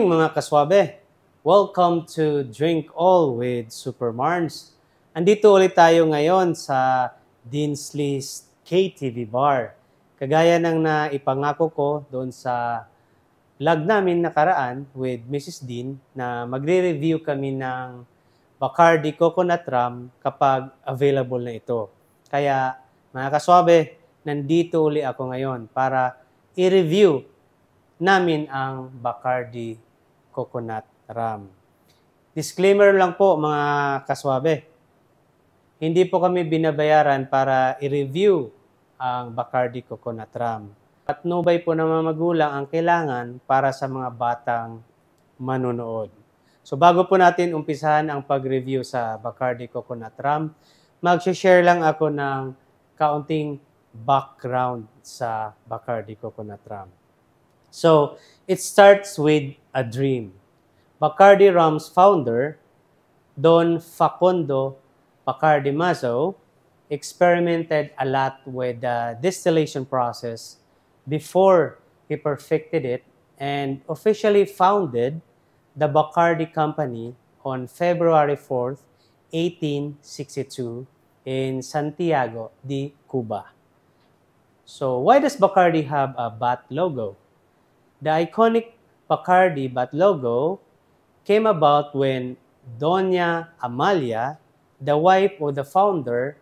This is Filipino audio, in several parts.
Mga kaswabe, welcome to Drink All with Super Marns. Andito ulit tayo ngayon sa Dean's List KTV Bar. Kagaya ng naipangako ko doon sa vlog namin nakaraan with Mrs. Dean na magre-review kami ng Bacardi Coconut Rum kapag available na ito. Kaya mga kaswabe, nandito uli ako ngayon para i-review namin ang Bacardi Coconut Rum. Disclaimer lang po mga kaswabe, hindi po kami binabayaran para i-review ang Bacardi Coconut Rum. At nubay po ng mga magulang ang kailangan para sa mga batang manunood. So bago po natin umpisahan ang pag-review sa Bacardi Coconut Rum, mag-share lang ako ng kaunting background sa Bacardi Coconut Rum. So, it starts with a dream. Bacardi Rum's founder, Don Facundo Bacardi Mazo, experimented a lot with the distillation process before he perfected it and officially founded the Bacardi Company on February 4th, 1862 in Santiago de Cuba. So, why does Bacardi have a bat logo? The iconic Bacardi bat logo came about when Doña Amalia, the wife of the founder,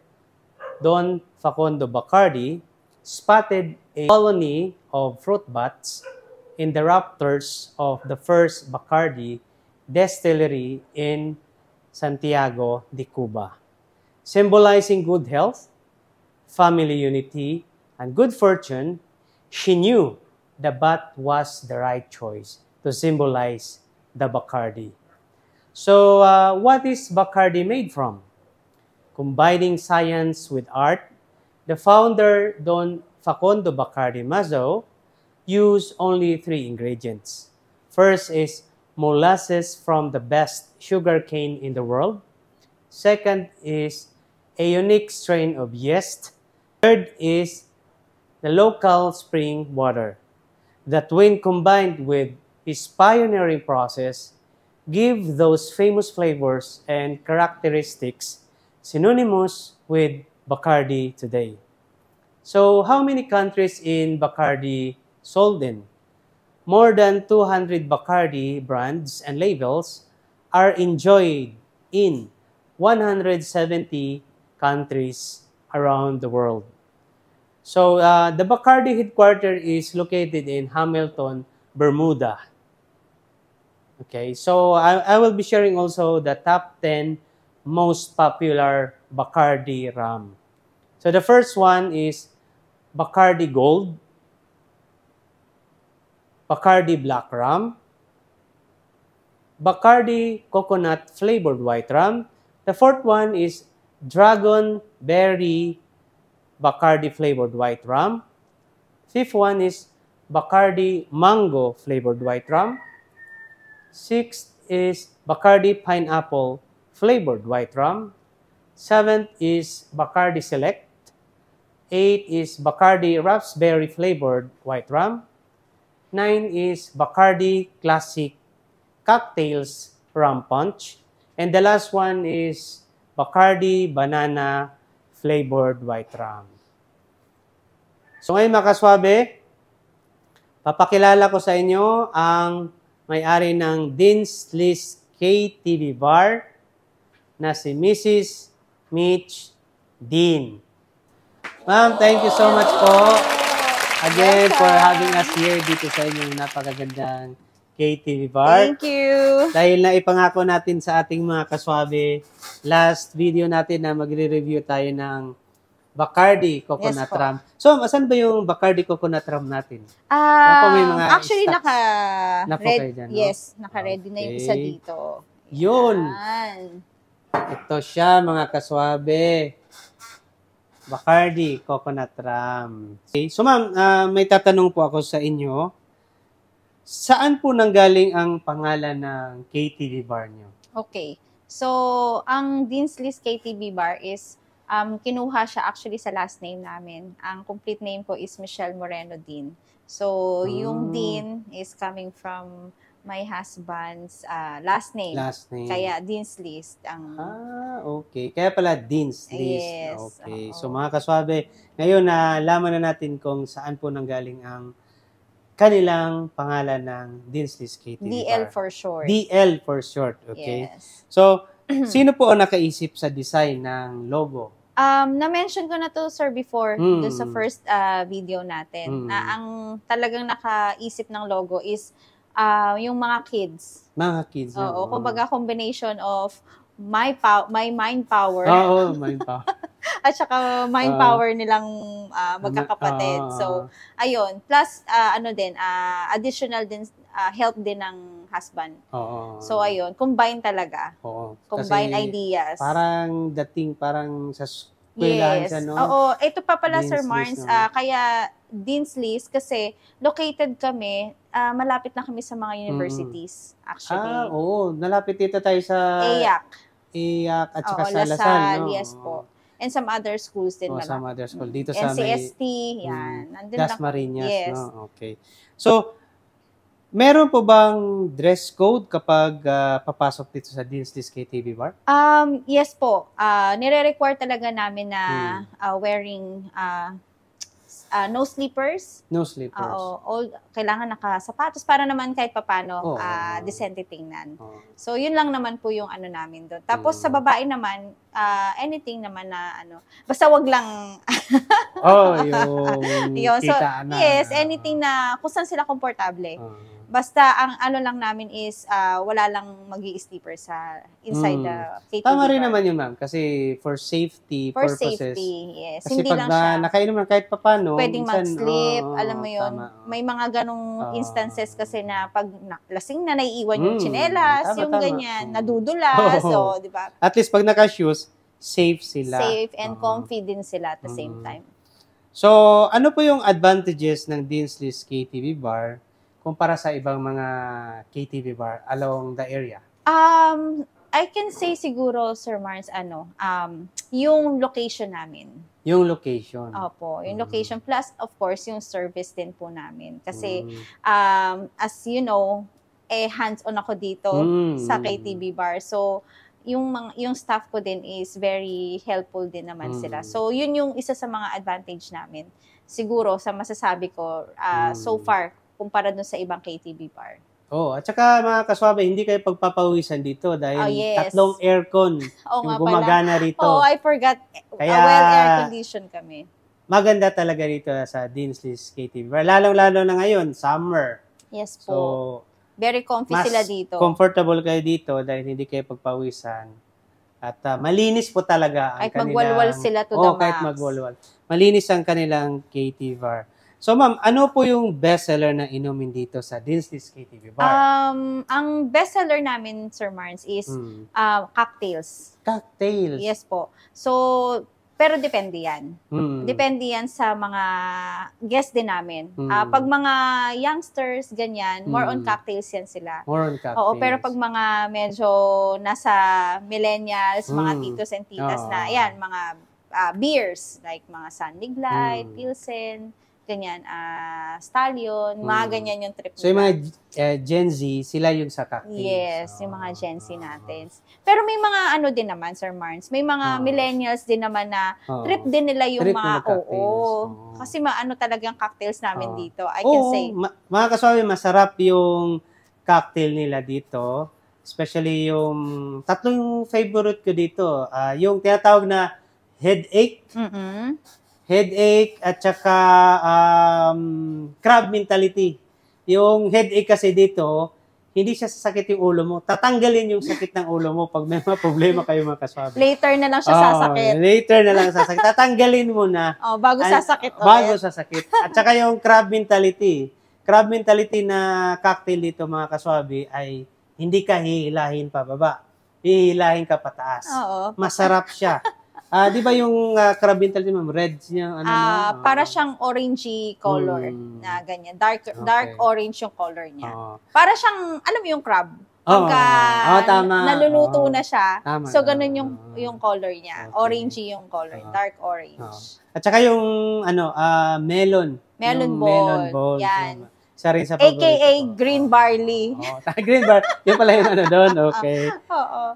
Don Facundo Bacardi, spotted a colony of fruit bats in the rafters of the first Bacardi distillery in Santiago de Cuba. Symbolizing good health, family unity, and good fortune, she knew the bat was the right choice to symbolize the Bacardi. So, what is Bacardi made from? Combining science with art, the founder, Don Facundo Bacardi Mazo, used only 3 ingredients. First is molasses from the best sugarcane in the world. Second is a unique strain of yeast. Third is the local spring water that, when combined with his pioneering process, give those famous flavors and characteristics synonymous with Bacardi today. So, how many countries in Bacardi sold in? More than 200 Bacardi brands and labels are enjoyed in 170 countries around the world. So, the Bacardi headquarters is located in Hamilton, Bermuda. Okay, so I will be sharing also the top 10 most popular Bacardi rum. So, the first one is Bacardi Gold, Bacardi Black Rum, Bacardi Coconut Flavored White Rum. The fourth one is Dragon Berry Bacardi Flavored White Rum. Fifth one is Bacardi Mango Flavored White Rum. Sixth is Bacardi Pineapple Flavored White Rum. Seventh is Bacardi Select. Eight is Bacardi Raspberry Flavored White Rum. Nine is Bacardi Classic Cocktails Rum Punch. And the last one is Bacardi Banana Flavored White Rum. So ngayon mga kaswabe, papakilala ko sa inyo ang may-ari ng Dean's List KTV Bar na si Mrs. Mitch Dean. Ma'am, thank you so much po again for having us here dito sa inyong napakagandang KTV Bar. Thank you. Dahil naipangako natin sa ating mga kaswabe, last video natin na magre-review tayo ng Bacardi Coconut Rum. So, asan ba yung Bacardi Coconut Rum natin? May mga actually, Yes, naka-ready na yung isa dito. Yun. Yan. Ito siya, mga kaswabe. Bacardi Coconut Rum. Okay. So, ma'am, may tatanong po ako sa inyo. Saan po nanggaling ang pangalan ng KTV Bar nyo? Okay. So, ang Dean's List KTV Bar is kinuha siya actually sa last name namin. Ang complete name ko is Michelle Moreno Dean. So, yung Dean is coming from my husband's last name. Last name. Kaya Dean's List. Okay. Kaya pala Dean's List. Yes. Okay. So mga kaswabe, ngayon nalaman na natin kung saan po nanggaling ang kanilang pangalan ng Dean's List KTV DL Bar. for short. DL for short. Okay. Yes. So, sino po ang nakaisip sa design ng logo? Na-mention ko na to, sir, before doon sa first video natin. Na ang talagang nakaisip ng logo is yung mga kids. Mga kids. Oo, kumbaga combination of my mind power. Oo, mind power. At saka mind power nilang magkakapatid. So, ayun. Plus, additional din, help din ng husband. Oo. So, ayun. Combine talaga. Oo. Combine ideas. Parang sa eskwelahan siya, no? Oo. Ito pa pala, Dean's Sir List, Marns. no? Kaya Dean's List kasi located kami, malapit na kami sa mga universities, actually. Oo. Nalapit dito tayo sa EAC at saka sa Lasal, no? Yes po. And some other schools din. Some other school. Dito sa NCST, yan. Dasmariñas, yes. No? Okay. So, meron po bang dress code kapag papasok dito sa Dean's List KTV Bar? Yes po. Nire-require talaga namin na wearing no sleepers. No sleepers. Kailangan nakasapatos para naman kahit papano decente tingnan. So, yun lang naman po yung ano namin doon. Tapos, sa babae naman, anything naman na basta wag lang yung so, kita na. Yes, anything na kung saan sila komportable. Basta ang ano lang namin is wala lang magi-sleeper sa inside the KTV Tama rin bar. naman yun, ma'am. Kasi for safety For purposes. safety, yes. Kasi Hindi pag lang siya nakainom lang kahit papano. pwedeng mag-sleep, alam mo yun. Tama. May mga ganong instances kasi na pag lasing na naiiwan yung tsinelas, yung ganyan, nadudulas, so, di ba? At least pag naka-shoes, safe sila. Safe and comfy din sila at the same time. So, ano po yung advantages ng Dean's List KTV Bar kumpara sa ibang mga KTV bar along the area? I can say siguro, Sir Marns, yung location namin. Yung location. Opo, yung location. Plus, of course, yung service din po namin. Kasi, as you know, hands-on ako dito sa KTV bar. So, yung staff ko din is very helpful din naman sila. So, yun yung isa sa mga advantage namin. Siguro, sa masasabi ko, so far, kumpara dun sa ibang KTV bar. At saka mga kaswabe, hindi kayo pagpapawisan dito dahil tatlong aircon yung gumagana rito. I forgot. Kaya, well, air-conditioned kami. Maganda talaga rito sa Dean's List KTV bar. Lalong-lalo na ngayon, summer. Yes po. So, very comfy sila dito. Comfortable kayo dito dahil hindi kayo pagpawisan. At malinis po talaga ang kahit magwalwal sila to the max. Kahit magwalwal. Malinis ang kanilang KT Bar. So ma'am, ano po yung bestseller na inumin dito sa Dinsley's KTV Bar? Ang bestseller namin, Sir Marns, is cocktails. Cocktails? Yes po. So, pero depende yan. Depende yan sa mga guest din namin. Pag mga youngsters, ganyan, more on cocktails yan sila. More on cocktails. Oo, pero pag mga medyo nasa millennials, mga titos and titas na, yan, mga beers, like mga Sandig Light, Pilsen, ganyan, Stallion, mga ganyan yung trip nila. So, yung mga Gen Z, sila yung sa cocktails. Yes, yung mga Gen Z natin. Pero may mga ano din naman, Sir Marns, may mga millennials din naman na trip din nila yung trip mga Kasi maano talagang cocktails namin dito, I can say. Mga kaswabe, masarap yung cocktail nila dito. Especially yung tatlong favorite ko dito. Yung tinatawag na headache. Headache at saka crab mentality. Yung headache kasi dito, hindi siya sasakit yung ulo mo. Tatanggalin yung sakit ng ulo mo pag may mga problema kayo mga kaswabe. Later na lang siya sasakit. Later na lang sasakit. Tatanggalin mo na. Bago sasakit. Bago sasakit. At saka yung crab mentality. Crab mentality na cocktail dito mga kaswabe ay hindi ka hihilahin pa baba. Hihilahin ka pataas. Masarap siya. Di ba yung crab mentality, ma'am, red niya? Para siyang orangey color na ganyan. Dark orange yung color niya. Para siyang, alam mo yung crab? Pagka naluluto na siya. So, ganun yung color niya. Orangey yung color. Dark orange. At saka yung melon. Melon ball. Yan. Rin sa AKA green barley. Green bar. Yung pala yung ano doon. Okay.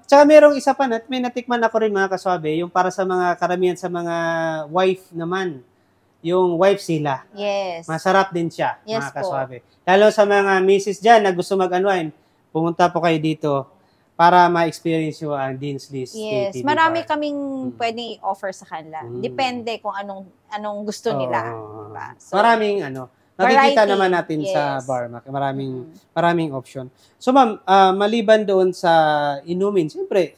Tsaka merong isa pa may natikman ako rin mga kaswabe, yung para sa mga karamihan sa mga wife naman. Yung wife sila. Yes. Masarap din siya, mga kaswabe. Lalo sa mga misis dyan na gusto mag-unwind, pumunta po kayo dito para ma-experience yung Dinsley's KTV Bar. Marami kaming pwedeng i-offer sa kanila. Depende kung anong gusto nila. Diba? So, maraming nakikita naman natin sa bar, maraming option. So ma'am, maliban doon sa inumin, siyempre,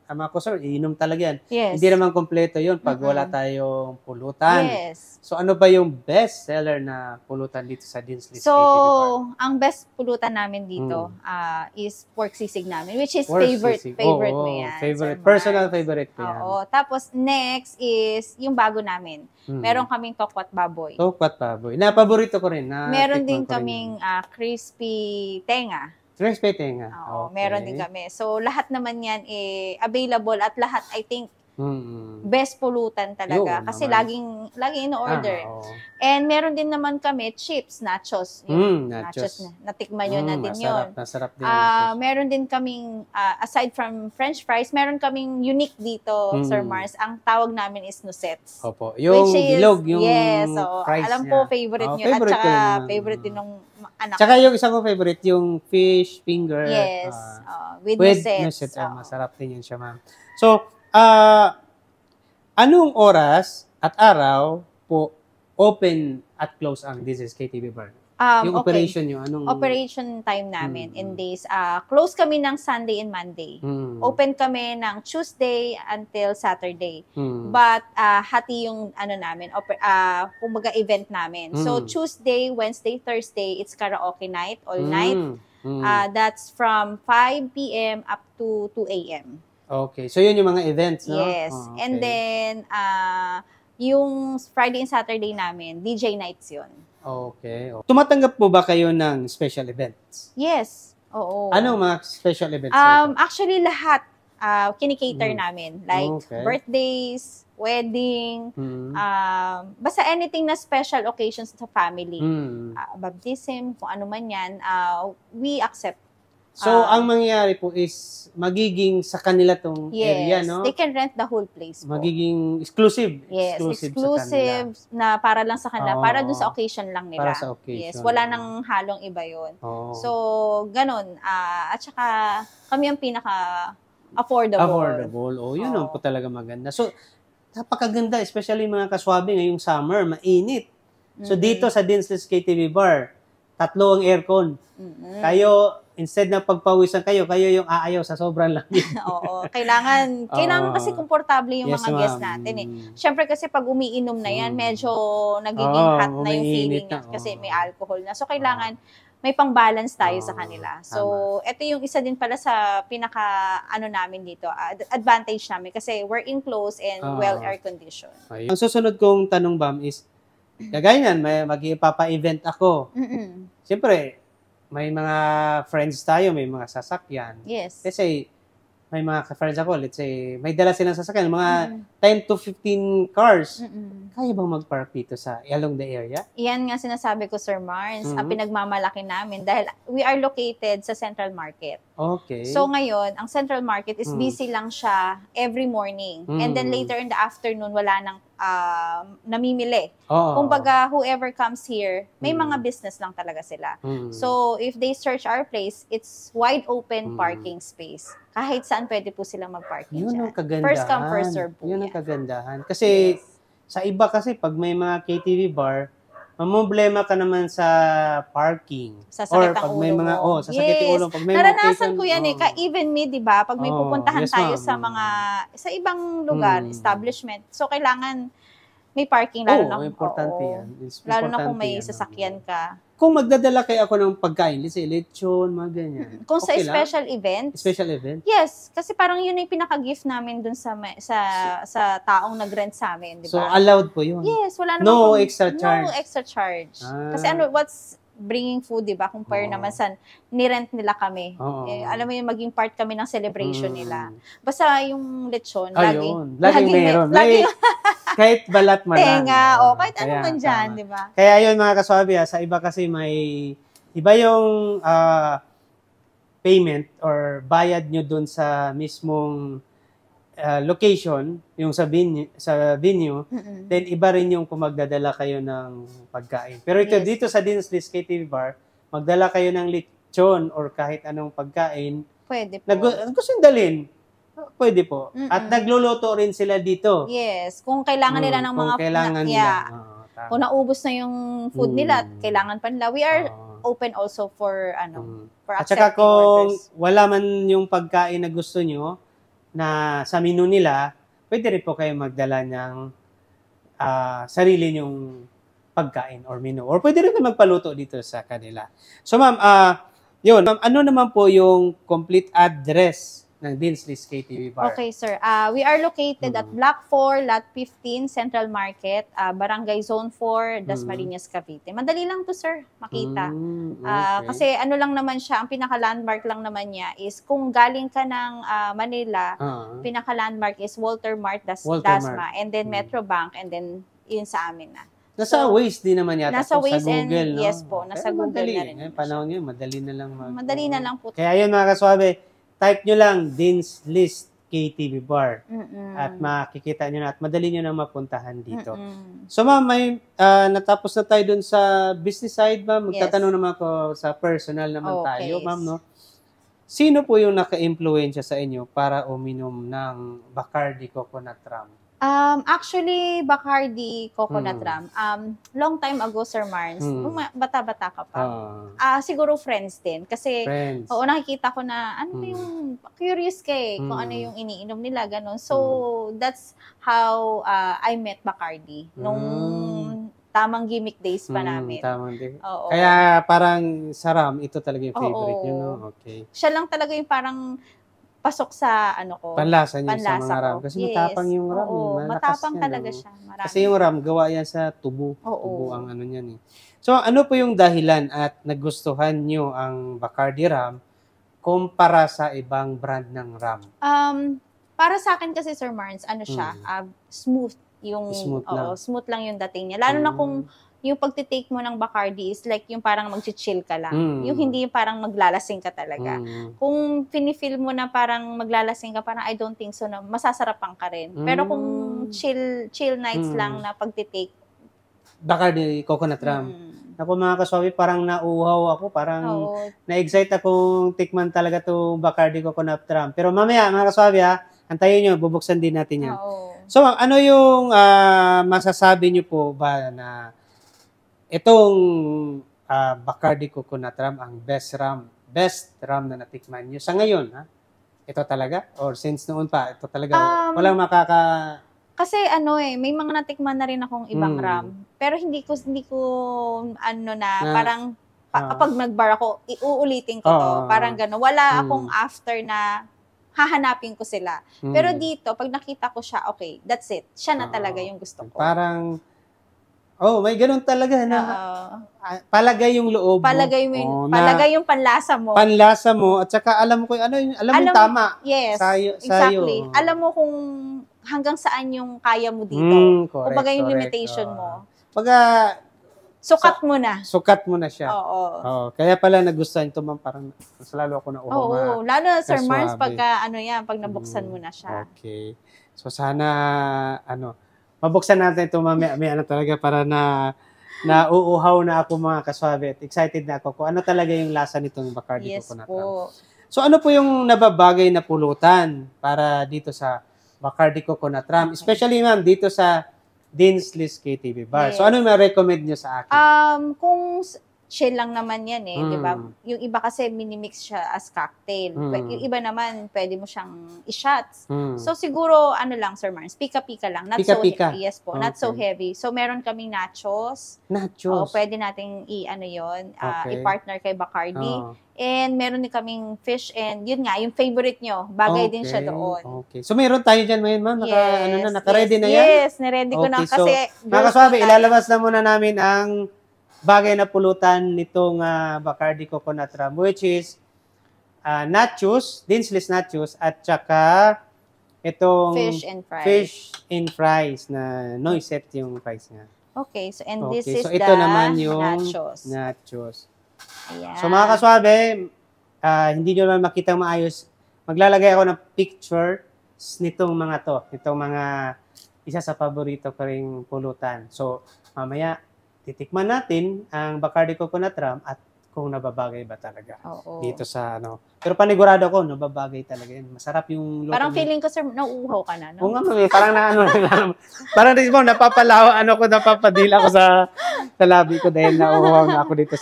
ang mga customer, iinom talaga yan. Hindi naman kompleto yun pag wala tayong pulutan. So ano ba yung best seller na pulutan dito sa Dinsley's KTV Bar? Ang best pulutan namin dito is pork sisig namin, which is favorite mo yan. Personal favorite ko yan. Tapos next is yung bago namin. Meron kaming tokwat baboy. Tokwat baboy. Paborito ko rin. Meron din kaming crispy tenga. Crispy tenga. Meron din kami. So, lahat naman yan available at lahat, I think, best pulutan talaga. Kasi laging in-order. And meron din naman kami chips, nachos. Nachos. Natikman nyo na din yun. Masarap din. Meron din kaming, aside from french fries, meron kaming unique dito, Sir Mars. Ang tawag namin is nusets. Opo. Yung bilog, yung fries alam ko, favorite nyo. At saka, favorite din ng anak. Tsaka yung isang ko favorite, yung fish finger. Yes. With nusets. Masarap din yun siya, ma'am. So, anong oras at araw po open at close ang Dinsley's KTV Bar? Yung operation nyo, anong... Operation time namin in days. Close kami ng Sunday and Monday. Open kami ng Tuesday until Saturday. But hati yung namin, kumbaga event namin. So Tuesday, Wednesday, Thursday, it's karaoke night, all night. That's from 5 p.m. up to 2 a.m. Okay. So, yun yung mga events, no? Yes. Okay. And then, yung Friday and Saturday namin, DJ nights yun. Okay. Tumatanggap po ba kayo ng special events? Yes. Oo. Anong mga special events? Actually, lahat kinikater namin. Like, birthdays, wedding, basta anything na special occasions sa family. Baptism, kung ano man yan, we accept. So, ang mangyayari po is magiging sa kanila tong area, no? They can rent the whole place po. Magiging exclusive. Yes, exclusive na para lang sa kanila. Para dun sa occasion lang nila. Para sa occasion. Yes, wala nang halong iba yun. So, ganun. At saka, kami ang pinaka-affordable. Affordable. Yun po talaga maganda. So, napakaganda, especially mga kaswabe ngayong summer, mainit. So, dito sa Dinsley's KTV Bar, 3 ang aircon. Kayo, instead na pagpawisan kayo yung aayaw sa sobrang lamig. Oo, kailangan kasi komportable yung Yes, mga guests ma'am. natin eh. Siyempre kasi pag umiinom na yan, medyo nagiging hot na yung feeling niya kasi may alcohol na. So kailangan may pang-balance tayo sa kanila. So ito yung isa din pala sa pinaka namin dito, advantage namin kasi we're enclosed and well air conditioned. Ang susunod kong tanong, Bam, is kagaya niyan, magpapa-event ako. Siyempre, may mga friends tayo, may mga sasakyan. Yes. Kasi may mga friends ako, let's say, may dala silang sasakyan, mga 10 to 15 cars. Kaya bang mag-park dito along the area? Iyan nga sinasabi ko, Sir Mars, pinagmamalaki namin dahil we are located sa Central Market. Okay. So ngayon, ang Central Market is busy lang siya every morning. And then later in the afternoon, wala nang namimili. Kumbaga, whoever comes here, may mga business lang talaga sila. So, if they search our place, it's wide open parking space. Kahit saan pwede po silang mag-parking Yun ang dyan. kagandahan. First come, first serve po. Yun ang kagandahan. Kasi, sa iba kasi, pag may mga KTV bar, mamumblema ka naman sa parking. Sasakit ang ulo mo. Sasakit yung ulo. Pag may naranasan ko yan eh. Even me, di ba? Pag may pupuntahan tayo sa ibang lugar, establishment. So, kailangan may parking. Lalo na importante yan. Lalo na kung may sasakyan ka. Kung magdadala kayo ako ng pagkain, let's say, lechon, mga ganyan. Kung sa special event? Special event? Yes. Kasi parang yun yung pinaka-gift namin dun sa taong nag-rent sa amin, di ba? So, allowed po yun? Yes. Wala naman No extra charge? No extra charge. Kasi what's bringing food, di ba? Compare naman sa nirent nila kami. Alam mo yung maging part kami ng celebration nila. Basta yung lechon, laging meron. Kahit balat man lang. Tenga, kahit ano man dyan, di ba? Kaya yun mga kaswabi, sa iba kasi iba yung payment or bayad nyo dun sa mismong location, yung sa venue, then iba rin yung kung magdadala kayo ng pagkain. Pero dito sa Dean's List KTV Bar, magdala kayo ng lechon or kahit anong pagkain. Pwede po. Gusto yung dalhin. Pwede po. At nagluluto rin sila dito. Yes. Kung kailangan nila ng mga... Kung naubos na yung food nila at kailangan pa nila, we are open also for for accepting orders. At saka kung orders. Wala man yung pagkain na gusto nyo na sa menu nila, pwede rin po kayo magdala ng sarili nyong pagkain or menu. Or pwede rin magpaluto dito sa kanila. So ma'am, yun. Ma'am, ano naman po yung complete address ng Dean's List KTV Bar? Okay, sir. We are located at Block 4, Lot 15, Central Market, Barangay Zone 4, Dasmariñas, Cavite. Madali lang to, sir, makita. Kasi ano lang naman siya, ang pinaka-landmark lang naman niya is kung galing ka ng Manila, pinaka-landmark is Walter Mart, Dasma, and then Metro Bank, and then yun sa amin na. Nasa Waze din naman yata. Nasa Waze sa Google, and no? yes po, nasa Pero Google madali, na rin. Panahon ngayon, madali na lang. Madali na lang po. Kaya yun mga kaswabe, type nyo lang Dean's List KTV Bar at makikita nyo na at madali nyo na mapuntahan dito. So ma'am, may natapos na tayo dun sa business side, ma'am. Magtatanong naman ako sa personal naman tayo, ma'am, no? Sino po yung naka-impluensya sa inyo para uminom ng Bacardi Coconut Rum? Actually, Bacardi Coconut Rum. Long time ago, Sir Mars, nung bata-bata ka pa, siguro friends din. Kasi, nakikita ko na, yung curious kay kung ano yung iniinom nila, ganun. So, that's how I met Bacardi. Nung tamang gimmick days pa namin. Kaya parang sa rum, ito talaga yung favorite nyo, no? Okay. Siya lang talaga yung parang pasok sa panlasa niyo sa mga rum. Kasi matapang yung rum. Matapang talaga siya. Marami. Kasi yung rum, gawa yan sa tubo. Tubo ang niyan eh. So, ano po yung dahilan at nagustuhan nyo ang Bacardi rum kumpara sa ibang brand ng rum? Para sa akin kasi, Sir Mars, siya, smooth. Smooth lang yung dating niya. Lalo na kung yung pagtitake mo ng Bacardi is like yung parang mag-chill ka lang. Yung hindi yung parang maglalasing ka talaga. Kung pinifeel mo na parang maglalasing ka, parang I don't think so na masasarapan ka rin. Pero kung chill nights lang na pagtitake. Bacardi Coconut Rum. Ako mga kaswabi, parang nauuhaw ako. Parang na-excite akong tikman talaga itong Bacardi Coconut Rum. Pero mamaya mga kaswabi antayin nyo, bubuksan din natin yan. So ano yung masasabi nyo po ba na itong Bacardi Coconut Rum ang best rum best rum na natikman nyo? Sa ngayon, ha? Ito talaga? Or since noon pa, ito talaga? Walang Kasi may mga natikman na rin akong ibang rum. Pero hindi ko parang kapag nag-bar ako, iuulitin ko to. Parang gano'n. Wala akong after na hahanapin ko sila. Pero dito, pag nakita ko siya, okay, that's it. Siya na talaga yung gusto ko. Parang, may ganun talaga na palagay yung loob mo. Palagay yung panlasa mo. Panlasa mo, at saka alam mo yung tama. Yes, Sayo. exactly. Alam mo kung hanggang saan yung kaya mo dito. Kumbaga yung limitation mo. Sukat mo na. Sukat mo na siya. Oo. Kaya pala nagustuhan ito, ma'am. Parang mas lalo ako na Oo, lalo Sir Mars, pag nabuksan mo na siya. Okay. So sana, mabuksan natin ito, ma'am. May talaga para nauuhaw na ako mga kaswabe. At excited na ako kung ano talaga yung lasa nitong Bacardi Coconut Rum. So ano po yung nababagay na pulutan para dito sa Bacardi Coconut Rum? Especially, ma'am, dito sa Dean's KTV Bar. Yes. So, ano yung ma-recommend nyo sa akin? Kung chill lang naman yan di ba? Yung iba kasi minimix siya as cocktail. Yung iba naman, pwede mo siyang i-shots. So, siguro, lang, Sir Mars, pika-pika lang. Pika-pika? Yes po, not so heavy. So, meron kaming nachos. Nachos? Pwede nating i-partner kay Bacardi. And meron din kaming fish and yun nga, yung favorite nyo, bagay din siya doon. Okay. So, meron tayo dyan ngayon, ma'am? Naka-ready na yan? Yes, niready ko na kasi... So, mga kaswabe, ilalabas na muna namin ang bagay na pulutan nitong Bacardi Coconut Rum, which is nachos, Dean's nachos, at saka itong fish and fries na noiset yung fries niya. Okay, so this is ito naman yung nachos. Ayan. So mga kaswabe, hindi nyo naman makita maayos. Maglalagay ako ng picture nitong mga isa sa paborito ko ring pulutan. So mamaya, titikman natin ang Bacardi Coconut Rum at kung nababagay ba talaga dito sa Pero panigurado ko, nababagay talaga yan. Masarap yung luto. Parang feeling ko, sir, nauuhaw ka na, no? Oo nga, parang parang rin mo, napapadila ko sa labi ko dahil nauuhaw na ako dito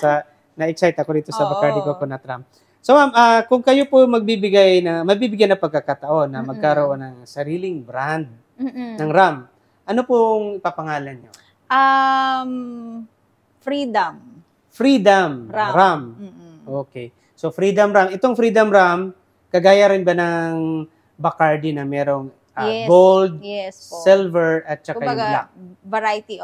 na-excite ako dito sa Bacardi Coconut Rum. So, ma'am, kung kayo po mabibigyan na pagkakataon na magkaroon ng sariling brand ng rum, ano pong ipapangalan nyo? Freedom Rum. Okay. So, Freedom Rum. Itong Freedom Rum, kagaya rin ba ng Bacardi na merong gold, silver, at saka yung black?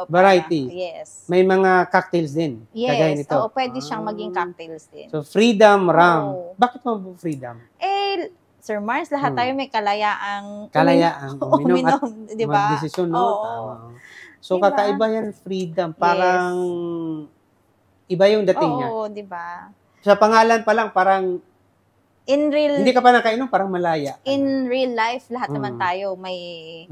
Variety. Yes. May mga cocktails din. Yes. Kagaya nito. Pwede siyang maging cocktails din. So, Freedom Rum. Bakit mo freedom? Sir Mars, lahat tayo may kalayaang uminom at di ba? magdesisyon, no? So, diba? Kakaiba yan, freedom. Parang iba yung dating niya. Oo, di ba? Sa pangalan pa lang, parang hindi ka pa nakainom, parang malaya. In real life, lahat naman tayo may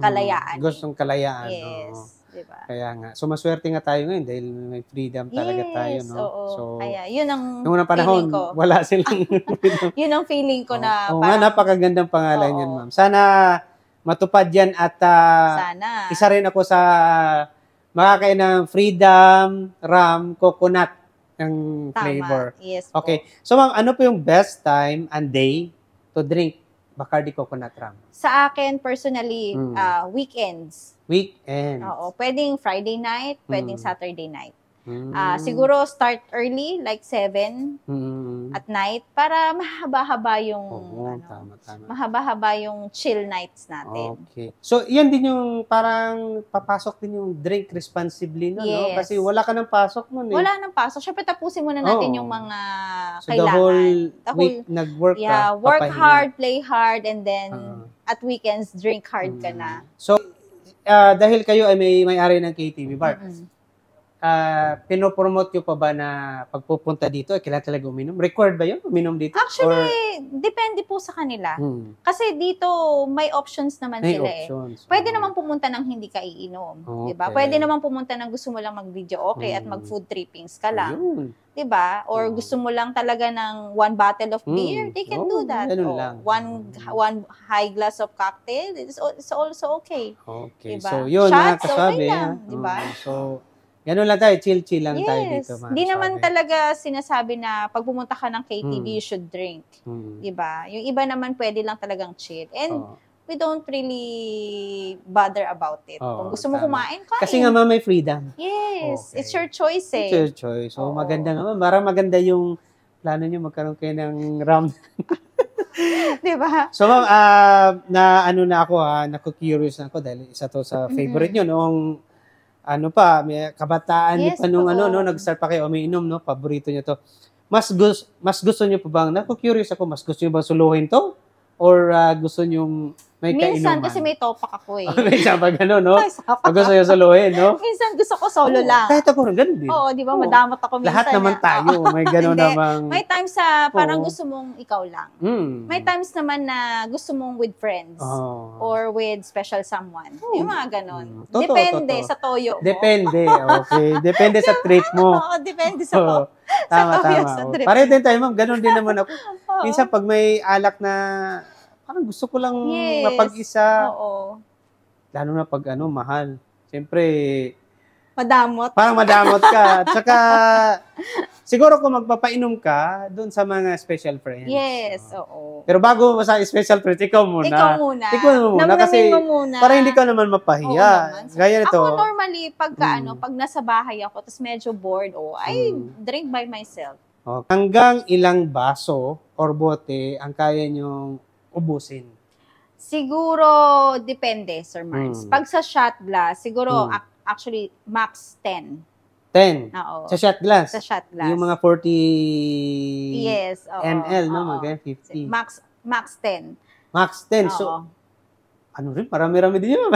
kalayaan. Gustong kalayaan. Yes, di ba? Kaya nga. So, maswerte nga tayo ngayon dahil may freedom talaga tayo, no? So, kaya, yun ang nung panahon, wala silang yun ang feeling ko na parang... nga, napakagandang pangalan yan, ma'am. Sana matupad yan at sana. Isa rin ako sa makakain ng Freedom Rum Coconut ng flavor. Yes okay. So, ma'am, ano po yung best time and day to drink Bacardi Coconut Rum? Sa akin, personally, weekends. Weekend. Oo. Pwedeng Friday night, pwedeng Saturday night. Siguro start early, like 7 at night, para mahaba-haba yung tama. mahaba-haba yung chill nights natin. Okay. So, yan din yung parang papasok din yung drink responsibly, no? Yes. Kasi wala ka ng pasok nun eh. Wala nang pasok. Siyempre, tapusin muna natin yung mga so, kailangan. the whole week nag-work ka. Work hard, play hard, and then at weekends, drink hard ka na. So, dahil kayo ay may-ari ng KTV Bar, pinopromote nyo pa ba na pagpupunta dito, kailangan talaga uminom? Required ba yun? Uminom dito? Actually, depende po sa kanila. Kasi dito, may options naman sila Pwede naman pumunta ng hindi ka iinom. Okay. Diba? Pwede naman pumunta ng gusto mo lang mag-video at mag-food trippings ka lang. Diba? Or gusto mo lang talaga ng 1 bottle of beer, they can do that. One high glass of cocktail, it's also okay. Okay. Diba? So, yun, shots, kasabi. okay lang. Diba? So, Ganun lang tayo, chill-chill lang tayo Yes. dito. Hindi naman talaga sinasabi na pag pumunta ka ng KTV, you should drink. Diba? Yung iba naman pwede lang talagang chill. And we don't really bother about it. Kung gusto mo kumain, kain. Kasi nga may freedom. Yes. It's your choice eh. It's your choice. So maganda nga. Parang maganda yung plano nyo magkaroon kayo ng round. Diba? So ma'am, naku-curious na ako dahil isa to sa favorite nyo noong may kabataan niyo pa nung nag-start pa kayo umiinom, no? Paborito niyo to. Mas gusto niyo pa bang, naku-curious ako, mas gusto niyo bang suluhin to? Or gusto niyo may kainuman? Minsan kasi may topak ako eh. Minsan pag no? Pag gusto niyo suluhin, no? Minsan gusto ko solo lang. Kahit ako rin, ganun din. Oo, di ba? Madamot ako minsan. Lahat naman tayo, may gano'n namang... May times sa parang gusto mong ikaw lang. May times naman na gusto mong with friends. Or with special someone. Yung mga gano'n. Depende sa toyo mo. Depende, okay. Depende sa trip mo. Oo, depende sa toyo. Tama. Pare din tayo, ma'am. Gano'n din naman ako. Minsan pag may alak na parang gusto ko lang mapag-isa. Oo. Lalo na pag mahal. Siyempre, madamot. Parang madamot ka. At saka, siguro kung magpapainom ka, doon sa mga special friends. Yes, oo. Pero bago sa special friends, ikaw muna. Ikaw muna. Kasi, para hindi ka naman mapahiya. Gaya nito. Ako normally, pag nasa bahay ako, tapos medyo bored, I drink by myself. Okay. Hanggang ilang baso or bote ang kaya nyong ubusin? Siguro, depende, Sir Mars. Pag sa shot glass, siguro, actually, max 10. 10? Oo. Sa shot glass? Sa shot glass. Yung mga 40 ml, no? Mga 50. Max 10. Max 10. So, marami-rami din yun.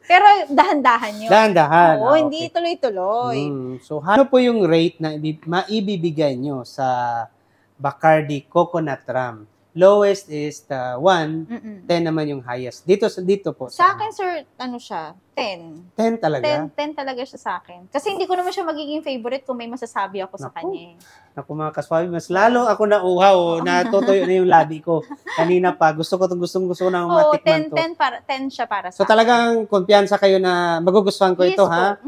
Pero dahan-dahan yun. Dahan-dahan. Oo, hindi tuloy-tuloy. So, ano po yung rate na maibibigay nyo sa Bacardi Coconut Rum? Lowest is 1, 10 naman yung highest. Dito po. Sa akin, sir, siya? 10. 10 talaga? 10 talaga siya sa akin. Kasi hindi ko naman siya magiging favorite kung may masasabi ako sa kanya. Naku mga kaswabi, mas lalo ako nauhaw, natutuyo na yung labi ko. Kanina pa, gusto ko na matikman to. 10 siya para sa akin. So talagang kumpiyansa kayo na magugustuhan ko ito, ha?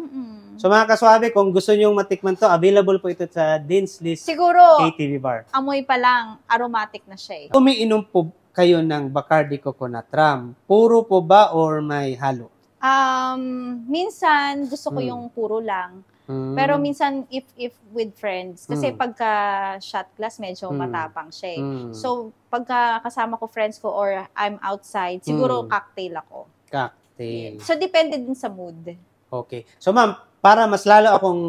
So mga kaswabe, kung gusto nyong matikman to, available po ito sa Dean's List siguro, KTV Bar. Amoy pa lang, aromatic na siya eh. Umiinom po kayo ng Bacardi Coconut Rum, puro po ba or may halo? Minsan, gusto ko yung puro lang. Pero minsan, if with friends, kasi pagka shot glass, medyo matapang siya eh. So, pagka kasama ko friends ko or I'm outside, siguro cocktail ako. Cocktail. So, depende din sa mood. Okay. So, ma'am, para mas lalo akong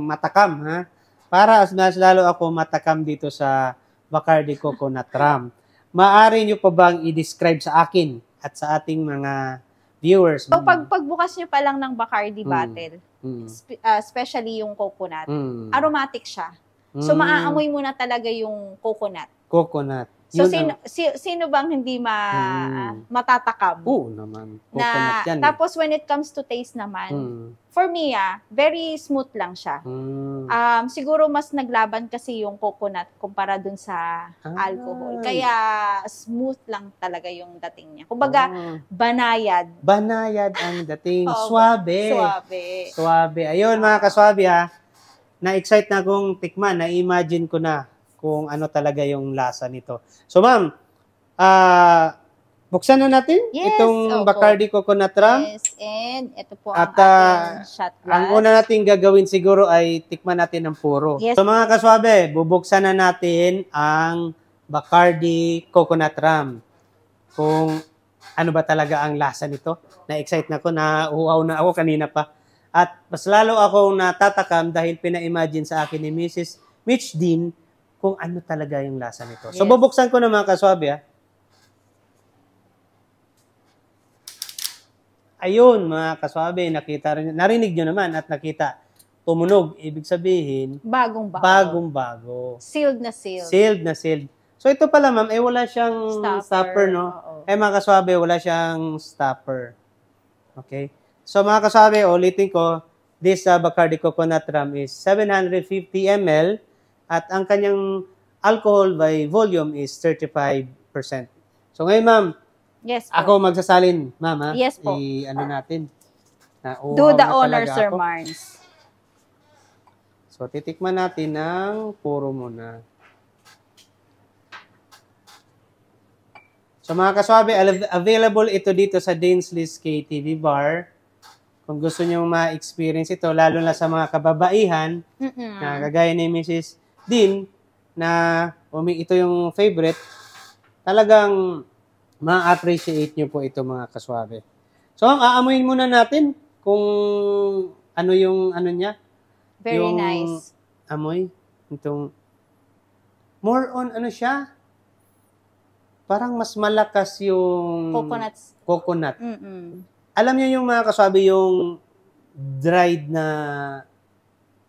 matakam, ha? Para mas lalo ako matakam dito sa Bacardi Coconut Rum, maaari nyo pa bang i-describe sa akin at sa ating mga viewers? So, pagbukas nyo pa lang ng Bacardi bottle, especially yung coconut, aromatic siya. So, maaamoy mo na talaga yung coconut. Coconut. So, sino bang hindi matatakam? Oo naman. Coconut yan. Tapos, when it comes to taste naman, for me, very smooth lang siya. Siguro, mas naglaban kasi yung coconut kumpara dun sa alcohol. Kaya, smooth lang talaga yung dating niya. Kumbaga, banayad. Banayad ang dating. Suabe. Suabe. Ayun, mga kaswabe, ha. Na-excite na akong tikman. Na-imagine ko na kung ano talaga yung lasa nito. So, ma'am, buksan na natin itong Bacardi Coconut Rum. Yes, and ito po ang ating shot glass. Ang una natin gagawin siguro ay tikman natin ng puro. Yes. So, mga kaswabe, bubuksan na natin ang Bacardi Coconut Rum. Kung ano ba talaga ang lasa nito. Na-excite na ako, nauuhaw na ako kanina pa. At mas lalo akong natatakam dahil pina-imagine sa akin ni Mrs. Mitch Dean kung ano talaga yung lasa nito. So, bubuksan ko na mga kaswabe, ha. Ayun, mga kaswabe, narinig nyo naman at nakita, tumunog. Ibig sabihin, bagong-bago. Sealed na sealed. Sealed na sealed. So, ito pala, ma'am, wala siyang stopper, no? Mga kaswabe, wala siyang stopper. Okay? So, mga kaswabe, ulitin ko, this Bacardi Coconut Rum is 750 ml. At ang kanyang alcohol by volume is 35%. So ngayon, ma'am, yes po. Ako magsasalin, ma'am, ha? Yes po. Ano natin? Do the honor, Sir Mars. So, titikman natin ng puro muna. So, mga kaswabe, available ito dito sa Dinsley's KTV Bar. Kung gusto nyo ma-experience ito, lalo na sa mga kababaihan, na kagaya ni Mrs. Din, na ito yung favorite, talagang ma-appreciate nyo po ito, mga kaswabe. So, aamuin muna natin kung ano yung ano niya. Very yung nice. Amoy. Itong, more on ano siya, parang mas malakas yung coconut. Alam niyo yung mga kaswabe, yung dried na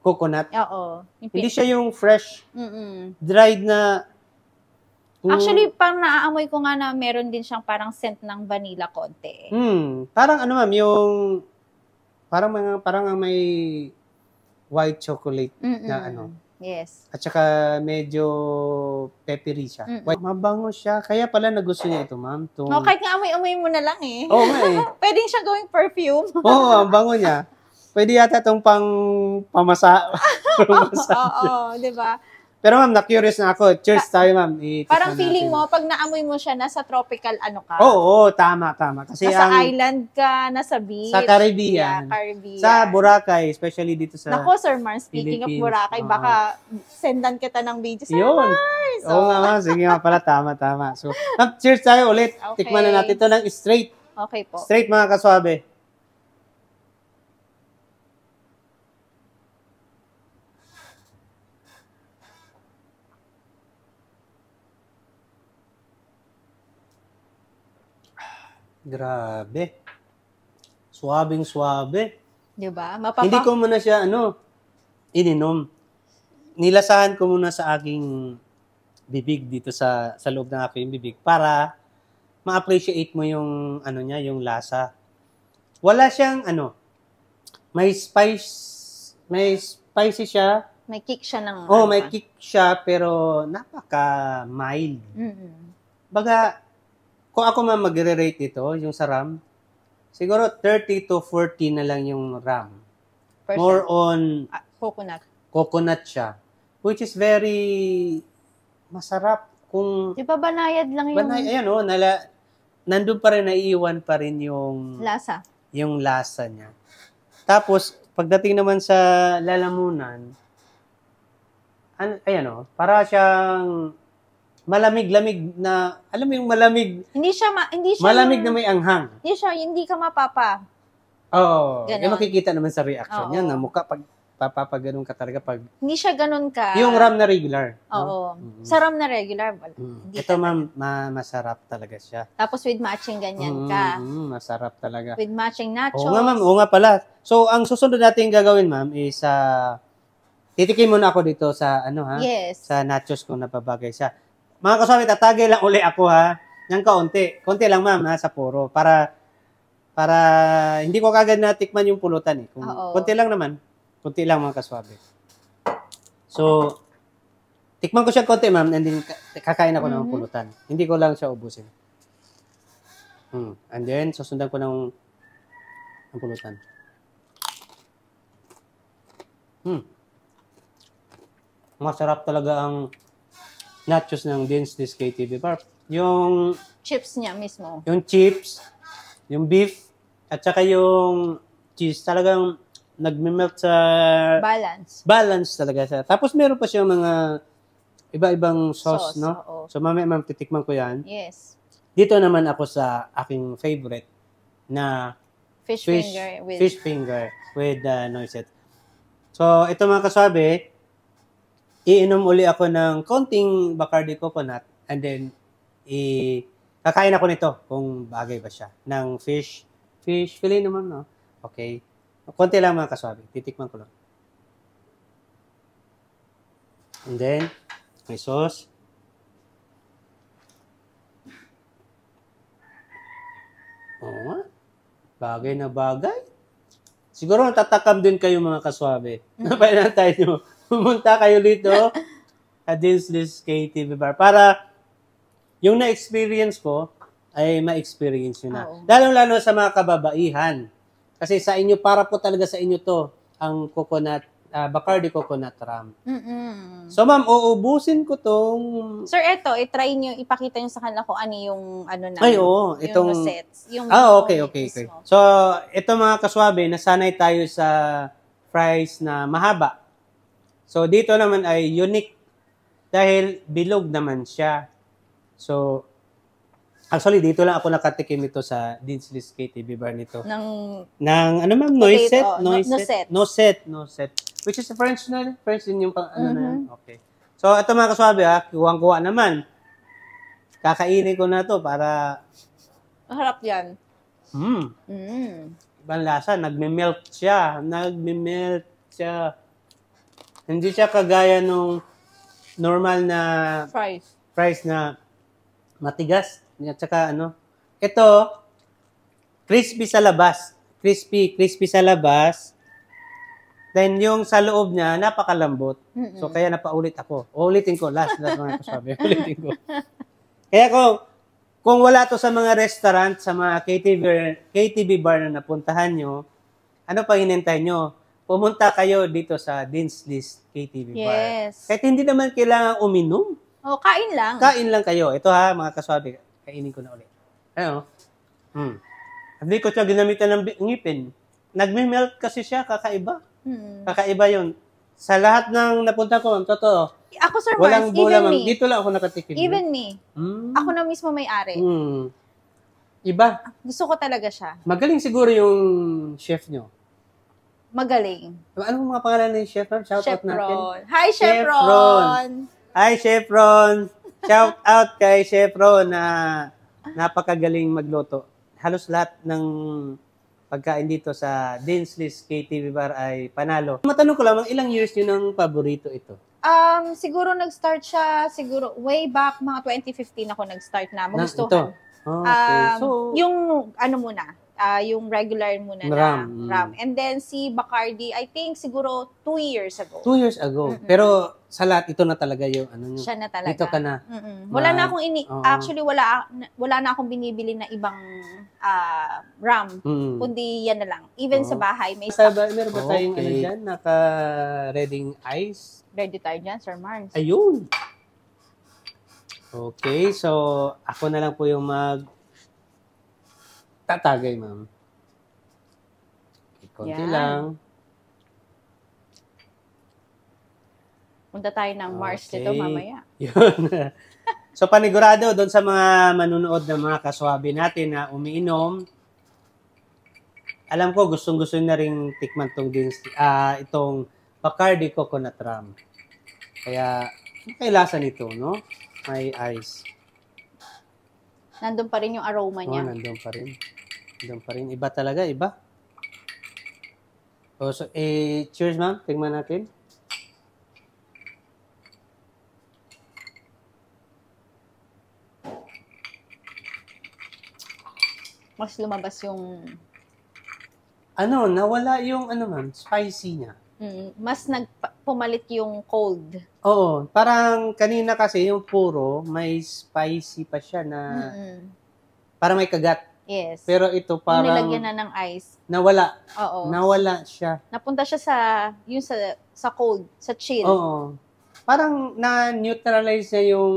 coconut. Oo. Hindi siya yung fresh, dried na. Actually, parang naaamoy ko nga na meron din siyang parang scent ng vanilla konti. Parang ano ma'am, yung parang may white chocolate na ano. Yes. At saka medyo peppery siya. Mabango siya. Kaya pala nagusto niya ito, ma'am. Kahit nga amoy-amoy mo na lang eh. Oo nga eh. Pwedeng siya gawing perfume. Oo, ang bango niya. Pwede yata itong pamasa. Oo, di ba? Pero ma'am, na-curious na ako. Cheers tayo, ma'am. Parang feeling mo, pag naamoy mo siya, nasa tropical ano ka? Oo, tama. Kasi nasa island ka, nasa beach. Sa Caribbean. Yeah, Caribbean. Sa Boracay, especially dito sa Nako, Sir Mars, speaking Philippines. of Boracay, baka sendan kita ng video. Sir Yun. Mars! Oo nga, ma'am. Sige nga pala, tama. So, ma'am, cheers tayo ulit. Okay. Tikman na natin ito ng straight. Okay po. Straight, mga kaswabe. Grabe. Suwabing-suwabe. Diba? Hindi ko muna siya, ininom. Nilasahan ko muna sa aking bibig dito sa loob ng aking bibig para ma-appreciate mo yung, niya, yung lasa. Wala siyang, may spicy siya. May kick siya ng... may kick siya, pero napaka-mild. Baga, kung ako magre-rate ito, yung sa RAM, siguro 30 to 40 na lang yung RAM. More on coconut siya. Which is very masarap. Kung di ba banayad lang yung... nandun pa rin, naiiwan pa rin yung... lasa. Yung lasa niya. Tapos, pagdating naman sa lalamunan, para siyang malamig-lamig na, alam mo yung malamig? Hindi siya malamig na may anghang. Hindi ka mapapa. Oo. Makikita naman sa reaction niya na mukha pag ganun ka talaga pag... Hindi siya ganun ka. Yung RAM na regular. Oo. Sa RAM na regular, wala. Ito ma'am, masarap talaga siya. Tapos with matching ganyan ka. Masarap talaga. With matching nachos. Oo nga ma'am, oo nga pala. So, ang susunod natin gagawin ma'am is, titikim muna ako dito sa, Yes. sa nachos kung napabagay siya. Mga kaswami, tatagay lang uli ako ha. Ng kaunti. Konti lang ma'am sa puro. Para hindi ko kagad natikman yung pulutan eh. Konti lang naman. Konti lang mga kaswabe. So, tikman ko siya konti ma'am and then kakain ako ng pulutan. Hindi ko lang siya ubusin. And then, susundan ko ng pulutan. Masarap talaga ang nachos ng Dinsley's KTV Bar. Yung chips niya mismo. Yung chips, yung beef, at saka yung cheese, talagang nagme-melt sa... Balance talaga siya. Tapos meron pa siyang mga iba-ibang sauce, no? Oo. So mamaya titikman ko yan. Yes. Dito naman ako sa aking favorite na fish finger with noiset. So ito mga kasabi, iinom uli ako ng konting Bacardi coconut and then kakain ako nito kung bagay ba siya. Ng fish fillet naman, no? Okay. Konti lang mga kaswabe. Titikman ko lang. And then, may sauce. Oo. Bagay na bagay. Siguro natatakam din kayo mga kaswabe. Napailan tayo. Pumunta kayo dito at Dinsley's KTV Bar para yung na-experience ko ay ma-experience nyo na. Lalo-lalo sa mga kababaihan. Kasi sa inyo, para po talaga sa inyo to ang coconut Bacardi Coconut Rum. Mm-mm. So, ma'am, uubusin ko tong... Sir, eto, i-try nyo, ipakita nyo sa kanila kung ano yung, ano na, Ay, oo. Itong... yung sets. Yung Okay. mismo. So, ito mga kaswabe, nasanay tayo sa fries na mahaba. So, dito naman ay unique dahil bilog naman siya. So, actually, dito lang ako nakatikim ito sa Dean's KTV bar nito. Ng ano ma'am? Noisette. Which is a French na. French din yung ano na yan. Okay. So, ito mga kaswabe kuwang-kuwa naman. Kakainin ko na to para... Harap yan. Ibang lasa. Nagme-melt siya. Hindi siya kagaya nung normal na fries na matigas. At saka ito, crispy sa labas. Crispy sa labas. Then yung sa loob niya, napakalambot. So kaya napaulit ako. Ulitin ko, last mga kasabi. Ulitin ko. Kaya kung wala to sa mga restaurant, sa mga KTV bar na napuntahan nyo, ano pa hinintay nyo? Pumunta kayo dito sa Dean's List KTV bar. Yes. Kahit hindi naman kailangan uminom. Kain lang. Kain lang kayo. Ito mga kaswabe, kainin ko na ulit. Ano? Hindi ko siya ginamitan ng ngipin. Nagme-melt kasi siya, kakaiba. Kakaiba yun. Sa lahat ng napunta ko, totoo. Ako, Sir Walang Mars, bola, even me. Dito lang ako nakatikim. Even me. Ako na mismo may-ari. Iba. Gusto ko talaga siya. Magaling siguro yung chef nyo. Magaling. Anong mga pangalan ng chef? Shout out natin. Ron. Hi, Chef Ron. Hi, Chef Ron. Shout out kay Chef Ron na napakagaling magluto. Halos lahat ng pagkain dito sa Dean's List KTV bar ay panalo. Matanong ko lang, ilang years nyo ng paborito ito? Siguro nag-start siya, way back, mga 2015 ako nag-start na magustuhan. Ito? Okay. Yung yung regular muna na rum. And then si Bacardi, I think siguro 2 years ago. 2 years ago. Pero sa lahat, ito na talaga yung ano nyo. Siya na talaga. Dito ka na. Wala na akong actually wala na akong binibili na ibang rum. Kundi yan na lang. Even sa bahay, may stock. Meron ba tayong ano dyan? Naka-reading ice? Ready tayo dyan, Sir Mars. Ayun. Okay, so ako na lang po yung tatagay, ma'am. Konti lang. Punta tayo ng Mars dito mamaya. Yun. So, panigurado doon sa mga manunood ng mga kaswabe natin na umiinom, alam ko, gustong-gusto na rin tikman itong Bacardi Coconut Rum. Kaya, kailasan nito, no? May ice. Nandun pa rin yung aroma niya. Nandun pa rin. Iba talaga, iba. So, cheers, ma'am. Tingnan natin. Mas lumabas yung... nawala yung, ma'am, spicy niya. Mas pumalit yung cold. Oo. Parang kanina kasi yung puro, may spicy pa siya na parang may kagat. Yes. Pero ito parang... Nilagyan na ng ice. Nawala. Oo. Nawala siya. Napunta siya sa cold, sa chill. Oo. Parang na-neutralize niya yung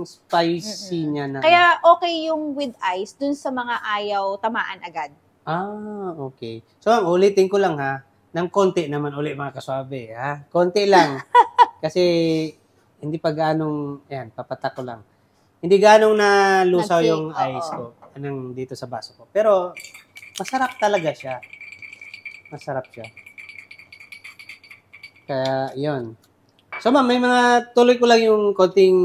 spicy niya na. Kaya okay yung with ice dun sa mga ayaw tamaan agad. Okay. So, ulitin ko lang ng konti naman ulit mga kaswabe, Konti lang. Kasi hindi pa ganong, papatak ko lang. Hindi ganong nalusaw yung ice ko dito sa baso ko. Pero, masarap talaga siya. Masarap siya. Kaya, yun. So, ma'am, may tuloy ko lang yung konting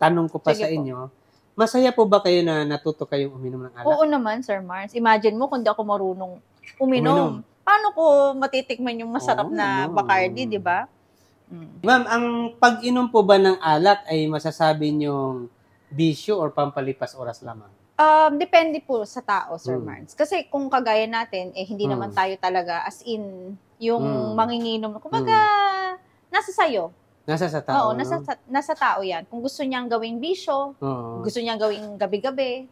tanong ko pa sa inyo. Masaya po ba kayo na natuto kayong uminom ng alak? Oo naman, Sir Mars. Imagine mo kung di ako marunong uminom. Paano ko matitikman yung masarap na Bacardi, di ba? Ma'am, ang pag-inom po ba ng alak ay masasabi niyong bisyo or pampalipas oras lamang? Depende po sa tao, Sir Mars. Kasi kung kagaya natin, hindi naman tayo talaga as in yung manginginom. Kumbaga, nasa sayo. Nasa sa tao. Oo, nasa tao yan. Kung gusto niyang gawing bisyo, gusto niyang gawing gabi-gabi,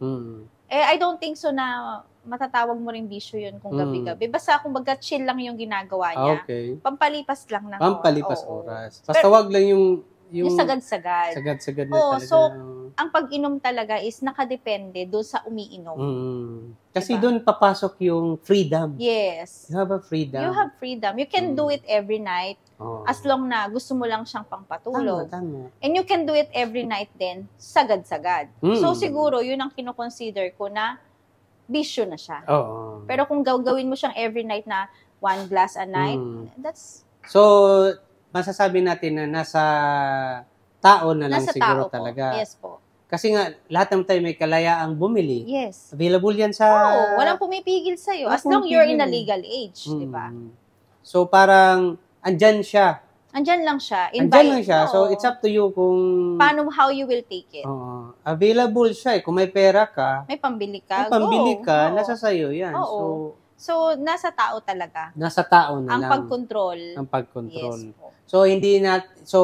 I don't think so na matatawag mo rin bisyo yun kung gabi-gabi. Basta kumbaga chill lang yung ginagawa niya. Okay. Pampalipas lang ng Pampalipas oo. oras. Basta wag lang yung sagad-sagad. Sagad-sagad na Oo, talaga. so, ang pag-inom talaga is nakadepende doon sa umiinom. Kasi Diba? doon papasok yung freedom. Yes. You have a freedom. You have freedom. You can do it every night as long na gusto mo lang siyang pangpatulog. Tama. And you can do it every night din, sagad-sagad. So, siguro, yun ang kinoconsider ko na bisyo na siya. Oo. Pero kung gawin mo siyang every night na 1 glass a night, that's... So, masasabi natin na nasa tao na lang nasa siguro tao talaga. po. Yes po. Kasi nga, lahat ng tayo may kalayaang bumili. Yes. Available yan sa... Oo, walang pumipigil sa'yo. As long you're in a legal age, di ba? So, parang, andyan siya. Andyan lang siya. Andyan lang siya. So, it's up to you kung... how you will take it. Available siya eh. Kung may pera ka, may pambili ka, nasa sayo yan. Oo. So, nasa tao talaga. Nasa tao na ang lang. Ang pagkontrol. Yes po. So,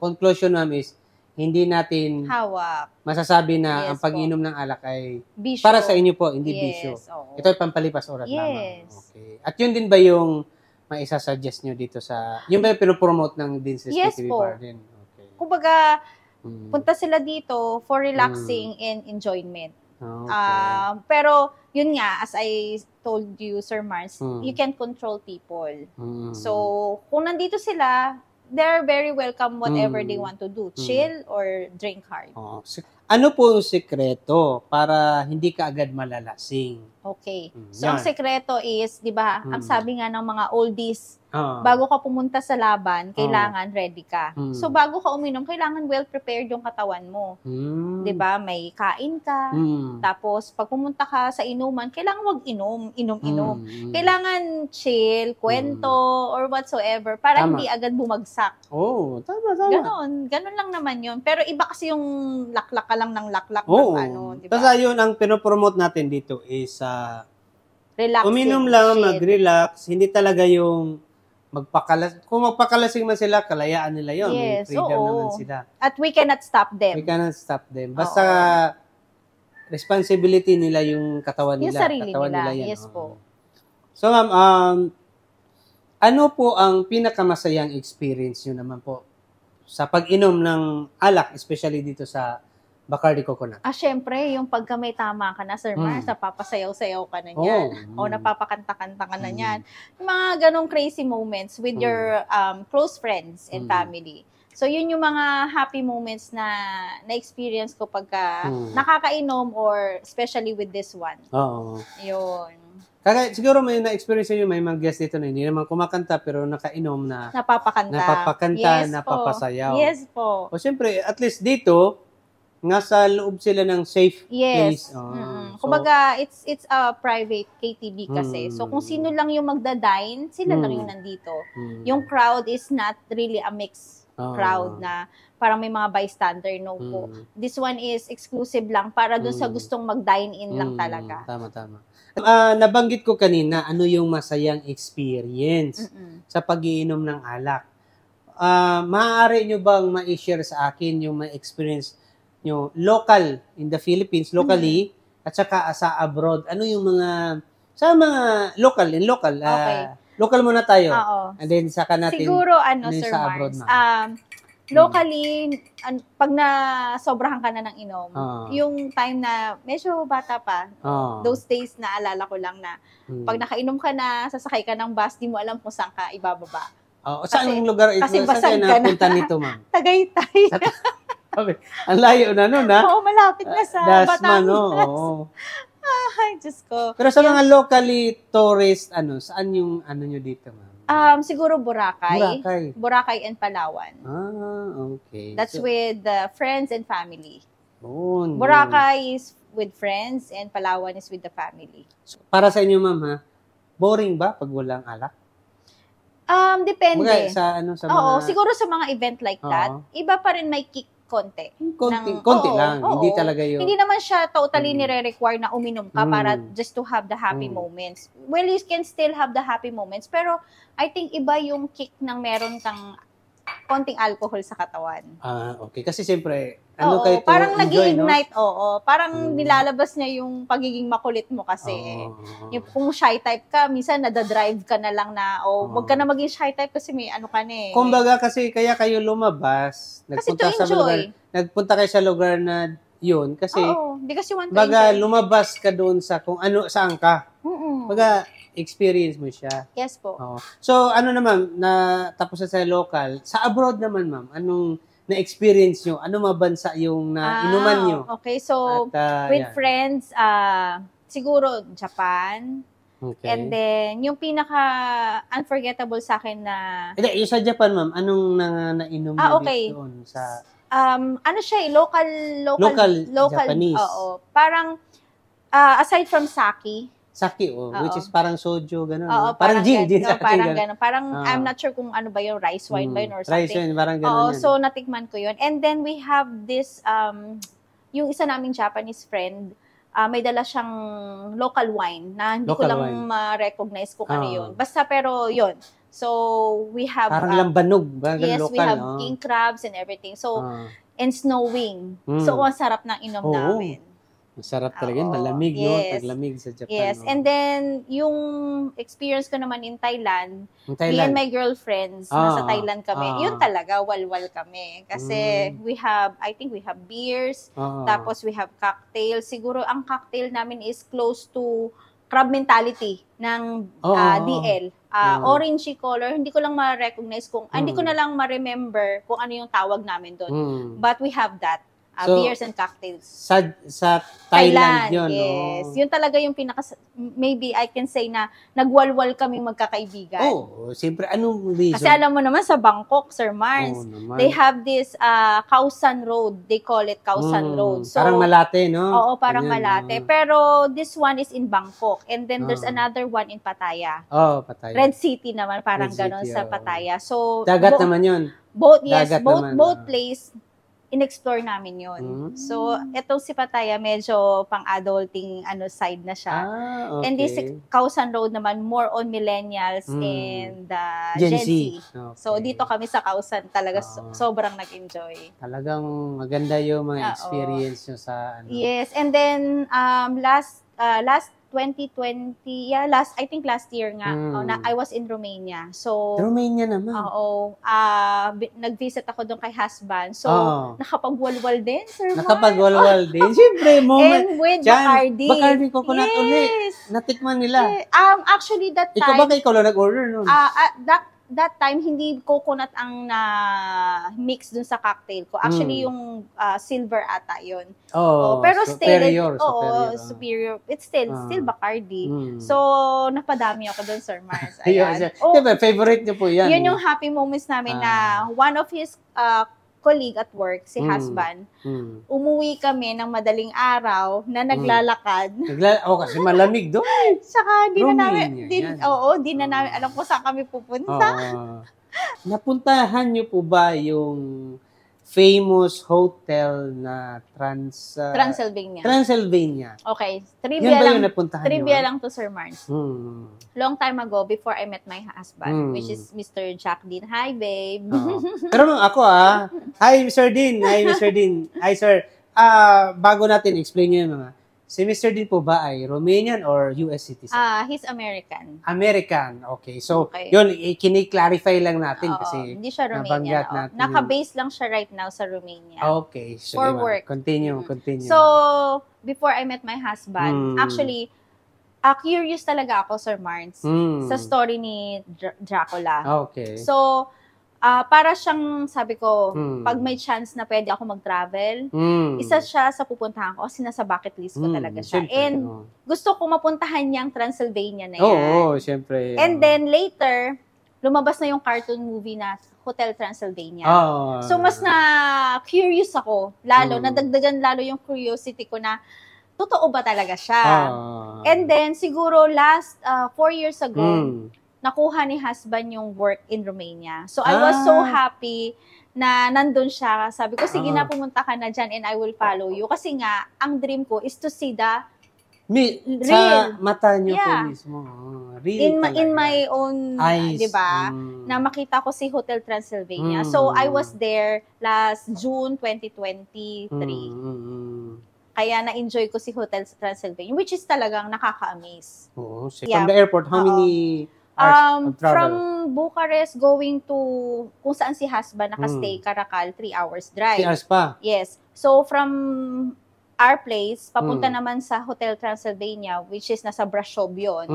conclusion namin is, hindi natin hawak. Masasabi na ang pag-inom ng alak ay bisyo. Para sa inyo po, hindi bisyo. Oo. Ito ay pampalipas oras lamang. Yes. Okay. At yun din ba yung maisa-suggest nyo dito sa... Yung ba yung pinopromote ng Dean's TV Bar din? Okay. Kumbaga, punta sila dito for relaxing and enjoyment. Okay. Pero, yun nga, as I told you, Sir Mars, you can control people. So, kung nandito sila, they're very welcome whatever they want to do. Chill or drink hard. Ano po yung sekreto para hindi ka agad malalasing? Okay. So, ang sekreto is, di ba, ang sabi nga ng mga oldies, bago ka pumunta sa laban, kailangan ready ka. So, bago ka uminom, kailangan well-prepared yung katawan mo. Di ba? May kain ka. Tapos, pag pumunta ka sa inuman, kailangan wag inom. Kailangan chill, kwento, or whatsoever, para hindi agad bumagsak. Tama. Ganon lang naman yun. Pero iba kasi yung laklak ka lang ng laklak. Di ba? Kasi yun, ang pinopromote natin dito is relaxing, uminom lang, chill. Mag-relax. Hindi talaga yung kung magpakalasing man sila, kalayaan nila yun. Yes, May freedom naman sila. At we cannot stop them. Basta responsibility nila yung katawan nila. Yung sarili katawan nila. yan, Yes po. So, ma'am, ano po ang pinakamasayang experience nyo naman po sa pag-inom ng alak, especially dito sa Bacardi Coconut? Syempre, yung pagka may tama ka na, Sir Mars, napapasayaw-sayaw ka na niyan. O napapakanta-kanta ka na niyan. Yung mga ganong crazy moments with your close friends and family. So, yun yung mga happy moments na na-experience ko pagka nakakainom or especially with this one. Yun. Siguro may na-experience nyo, may mga guest dito na hindi naman kumakanta pero nakainom na napapakanta, napapasayaw. Yes po. O siyempre, at least dito, nga sa loob sila ng safe place. Kumbaga, it's a private KTV kasi. So, kung sino lang yung magda-dine, sila lang yung nandito. Yung crowd is not really a mixed crowd na parang may mga bystander. No po. This one is exclusive lang para dun sa gustong mag-dine-in lang talaga. Tama. Nabanggit ko kanina, ano yung masayang experience sa pag-iinom ng alak. Maaari nyo bang ma-share sa akin yung experience nyo local in the Philippines, locally, at saka sa abroad? Ano yung mga, sa mga local, local muna tayo. And then saka natin, siguro, Sir Mars, locally, pag na-sobrahan ka na ng inom, yung time na medyo bata pa, those days na alala ko lang na, pag nakainom ka na, sasakay ka ng bus, di mo alam kung saan ka ibababa. Saan yung lugar ito? Kasi basag ka na. Punta nito, ma'am? Tagaytay. Ang layo na nun, ha? Oo, malapit na sa Batangas. Ay, Diyos ko. Pero sa mga locally tourist, saan yung nyo dito, ma'am? Siguro Boracay. Boracay and Palawan. Okay. That's with friends and family. No. Boracay is with friends and Palawan is with the family. Para sa inyo, ma'am, ha? Boring ba pag walang alak? Depende. Sa mga... siguro sa mga event like that, iba pa rin may kick konti. Konti lang. Hindi talaga yun. Hindi naman siya totally nire-require na uminom ka para just to have the happy moments. Well, you can still have the happy moments, pero I think iba yung kick ng meron kang konting alcohol sa katawan. Okay. Kasi siyempre, parang enjoy, nag-iignite, Parang nilalabas niya yung pagiging makulit mo kasi. Yung kung shy type ka, minsan nadadrive ka na lang na, wag ka na maging shy type kasi may ano ka na eh. Kumbaga kasi, kaya kayo lumabas, nagpunta kayo sa lugar na yun, kasi, because you want to baga, enjoy. lumabas ka doon sa kung saan ka. Baga, experience mo siya. Yes po. So, naman, tapos sa local, sa abroad naman, ma'am, anong na-experience nyo? Ano mabansa yung inuman nyo? Okay, so, with friends, siguro Japan. Okay. And then, yung pinaka-unforgettable sa akin na... Yung sa Japan, ma'am, anong nainom nyo doon? Ano siya local Japanese. Parang, aside from sake, which is parang soju, gano'n. Parang gin sa parang gano'n. Parang, I'm not sure kung ano ba yung rice wine ba yun or something. Rice wine, parang gano'n. So, natikman ko yun. And then, we have this, yung isa naming Japanese friend, may dala siyang local wine na hindi ko lang ma-recognize kung ano yun. Basta, pero yun. So, we have... Parang lambanog. Yes, local, we have king crabs and everything. So, and snowing. So, ang sarap ng inom namin. Masarap talaga yun. Malamig, no? Taglamig sa Japan. Yes. And then, yung experience ko naman in Thailand, me and my girlfriends, nasa Thailand kami, yun talaga, walwal kami. Kasi I think we have beers, tapos we have cocktails. Siguro, ang cocktail namin is close to crab mentality ng DL. Orangey color. Hindi ko lang ma-recognize hindi ko na lang ma-remember kung ano yung tawag namin doon. But we have that. Beers and cocktails. Sa Thailand yun. Yes. Yun talaga yung maybe I can say na nagwalwal kaming magkakaibigan. Siyempre, anong reason? Kasi alam mo naman sa Bangkok, Sir Mars, they have this Khao San Road. They call it Khao San Road. So, parang Malate, no? Oo, parang Malate. Pero this one is in Bangkok. And then there's another one in Pattaya. Pattaya. Red City naman, parang ganon sa Pattaya. So, dagat naman yun. Both place, in-explore namin yun. So, etong si Pattaya, medyo pang-adulting side na siya. Okay. And this Khao San Road naman, more on millennials and Gen Z. Okay. So, dito kami sa Khao San, talaga sobrang nag-enjoy. Talagang maganda yung mga experience nyo sa Yes, and then, last 2020, I think last year nga, I was in Romania. So, Romania naman? nag-visit ako doon kay husband. So, nakapagwalwal din, Sir Mark. Nakapagwalwal din? Siyempre, And with Bacardi. Bacardi coconut ulit. Natikman nila. Actually, that time... Ikaw ba ikaw lang nag-order nun? That time, hindi coconut ang na-mix dun sa cocktail ko. Actually, yung silver ata yun. Pero superior. It's still Bacardi. So, napadami ako dun, Sir Mars. Ayan. Diba, favorite niyo po yan. Yun yung happy moments namin na one of his colleague at work, si husband, umuwi kami ng madaling araw na naglalakad. Kasi malamig doon. Saka di na namin alam kung saan kami pupunta. Napuntahan niyo po ba yung famous hotel na Transylvania? Okay. Trivia lang to, Sir Mars. Long time ago, before I met my husband, which is Mr. Jack Dean. Hi, babe. Pero ako Hi, Mr. Dean. Hi, sir. Bago natin explain nyo mga, si Mr. Dean po ba ay Romanian or US citizen? He's American. American. Okay. So, yun, kini-clarify lang natin kasi hindi siya Romanian. Naka-base lang siya right now sa Romania. Okay. So, for work. Continue. So, before I met my husband, actually, curious talaga ako, Sir Mars, sa story ni Dracula. Okay. So, para siyang, sabi ko, pag may chance na pwede ako mag-travel, isa siya sa pupuntahan ko kasi nasa bucket list ko talaga siya. Siyempre, And gusto ko mapuntahan niyang Transylvania na yan. Oo, siyempre. And then later, lumabas na yung cartoon movie na Hotel Transylvania. So mas na curious ako, nadagdagan lalo yung curiosity ko na totoo ba talaga siya. And then siguro last 4 years ago, nakuha ni husband yung work in Romania. So, I was so happy na nandun siya. Sabi ko, sige na, pumunta ka na dyan and I will follow you. Kasi nga, ang dream ko is to see the Sa mata niyo po Yeah. mismo. Really In talaga. my own, Eyes. 'di ba? Na makita ko si Hotel Transylvania. So I was there last June 2023. Kaya na-enjoy ko si Hotel Transylvania, which is talagang nakaka-amaze. Oo. So Yeah. from the airport, how many hours of travel? From Bucharest going to kung saan si husband nakastay, Caracal, 3 hours 3 drive. hours pa. Yes. So from our place, papunta naman sa Hotel Transylvania, which is nasa Brasov yun.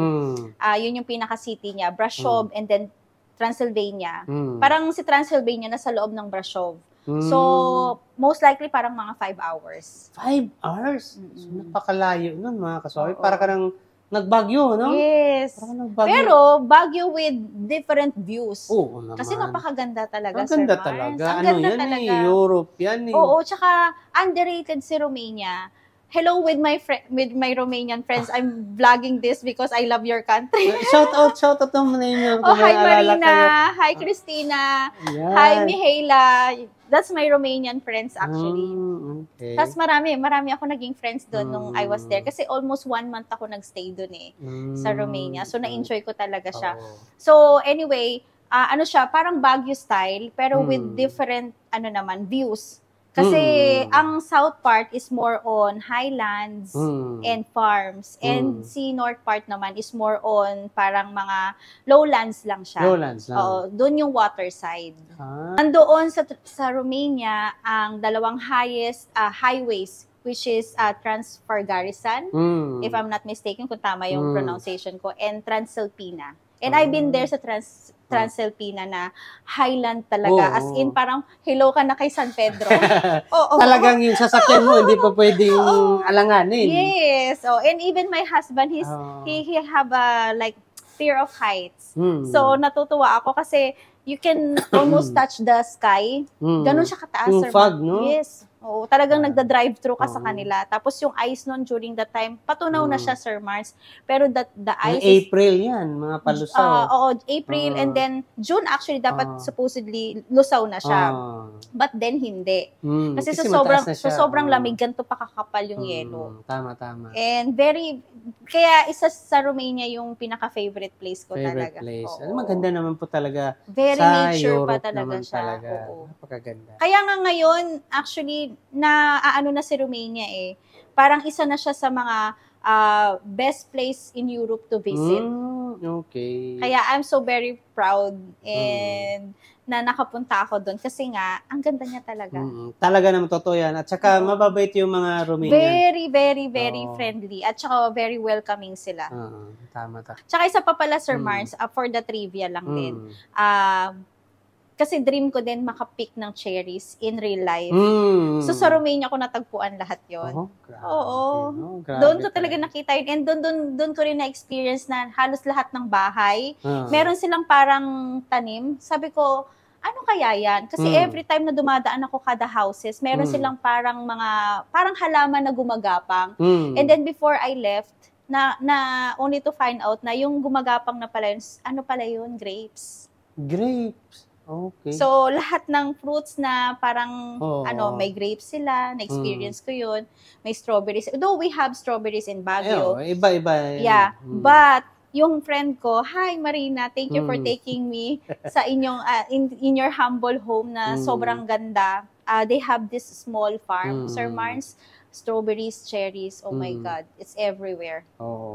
Yun yung pinaka-city niya, Brasov and then Transylvania. Parang si Transylvania nasa loob ng Brasov. So, most likely parang mga 5 hours. 5 hours? So, napakalayo nun, mga kaswabe. Oo. Para ka nang nagbagyo, no? Yes. Para ka nagbagyo. Pero, Baguio with different views. Oo naman. Kasi napakaganda talaga, Ang ganda Sir Mars. talaga. Ang Ano ganda yan talaga. Europe yan eh. Oo, tsaka underrated si Romania. Hello with my Romanian friends. I'm vlogging this because I love your country. Shout out naman ninyo. Oh, hi Alala Marina. kayo. Hi Christina. Yan. Hi Mihaela. That's my Romanian friends actually. Okay. Tapos marami ako naging friends doon nung I was there. Kasi almost 1 month ako nagstay doon sa Romania. So, na-enjoy ko talaga siya. So, anyway, ano siya, parang Baguio style, pero with different, views. Kasi, ang south part is more on highlands and farms. And si north part naman is more on parang mga lowlands lang siya. Lowlands lang. Oo, doon yung water side. Nandoon sa Romania, ang dalawang highest highways, which is Transfargarisan, if I'm not mistaken, kung tama yung pronunciation ko, and Transalpina. And I've been there sa Transalpina na highland talaga. As in, parang hello ka na kay San Pedro. Talagang yung sasakyan mo, hindi pa pwedeng alanganin. Yes. And even my husband, he have a fear of heights. So, natutuwa ako kasi you can almost touch the sky. Ganun siya kataas, yung Sir. fog, no? Yes. Oo, talagang nagda-drive-through ka sa kanila. Tapos yung ice noon during that time, patunaw na siya, Sir Mars. Pero the ice is... April yan, mga palusaw. Oo, April and then June actually dapat supposedly lusaw na siya. But then hindi. Kasi sa sobrang lamig, ganito pa kakapal yung yelo. Tama. And kaya isa sa Romania yung pinaka-favorite place ko talaga. Place. Oo. Maganda naman po talaga. Very sa nature Europe pa talaga naman siya. Talaga. Oo. Napakaganda. Kaya nga ngayon, actually, na si Romania Parang isa na siya sa mga best place in Europe to visit. Okay. Kaya I'm so very proud and na nakapunta ako doon kasi nga, ang ganda niya talaga. Talaga naman totoo yan. At saka mababait yung mga Romanian. Very, very, very friendly. At saka very welcoming sila. Tama. Tsaka isa pa pala, Sir Mars, for the trivia lang din. Kasi dream ko din makapick ng cherries in real life. So sa Romania ko natagpuan lahat yon. Grabe. Doon ko talaga nakita yun. And doon ko rin na-experience na halos lahat ng bahay. Meron silang parang tanim. Sabi ko, ano kaya yan? Kasi every time na dumadaan ako kada houses, meron silang parang halaman na gumagapang. And then before I left, na only to find out na yung gumagapang na pala yun, ano pala yun? Grapes. Grapes? Okay. So, lahat ng fruits na parang, may grapes sila, na-experience ko yun. May strawberries. Though we have strawberries in Baguio. Iba-iba. Yeah. But, yung friend ko, hi Marina, thank you for taking me sa inyong, in your humble home na sobrang ganda. They have this small farm, Sir Mars. Strawberries, cherries, oh my God, it's everywhere.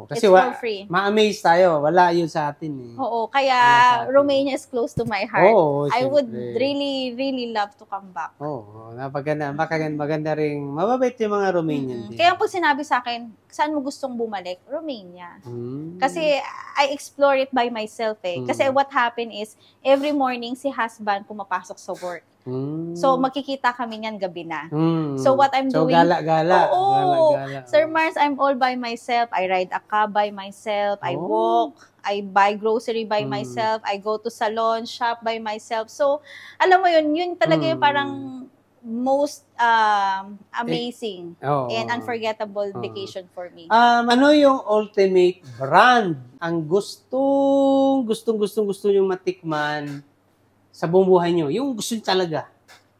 Kasi it's for free. Ma-amaze tayo, wala yun sa atin Oo, kaya Romania is close to my heart. I would really, really love to come back. Maganda rin. Mababait yung mga Romanian din. Kaya pag sinabi sa akin, saan mo gustong bumalik? Romania. Kasi I explore it by myself Kasi what happened is, every morning si husband pumapasok sa work. So, magkikita kami niyan gabi na. So, what I'm doing... Gala-gala. Sir Mars, I'm all by myself. I ride a cab by myself. I walk. I buy grocery by myself. I go to salon, shop by myself. So, alam mo yun talaga yung parang most amazing and unforgettable vacation for me. Ano yung ultimate brand ang gusto yung matikman sa buong buhay nyo? Yung gusto nyo talaga.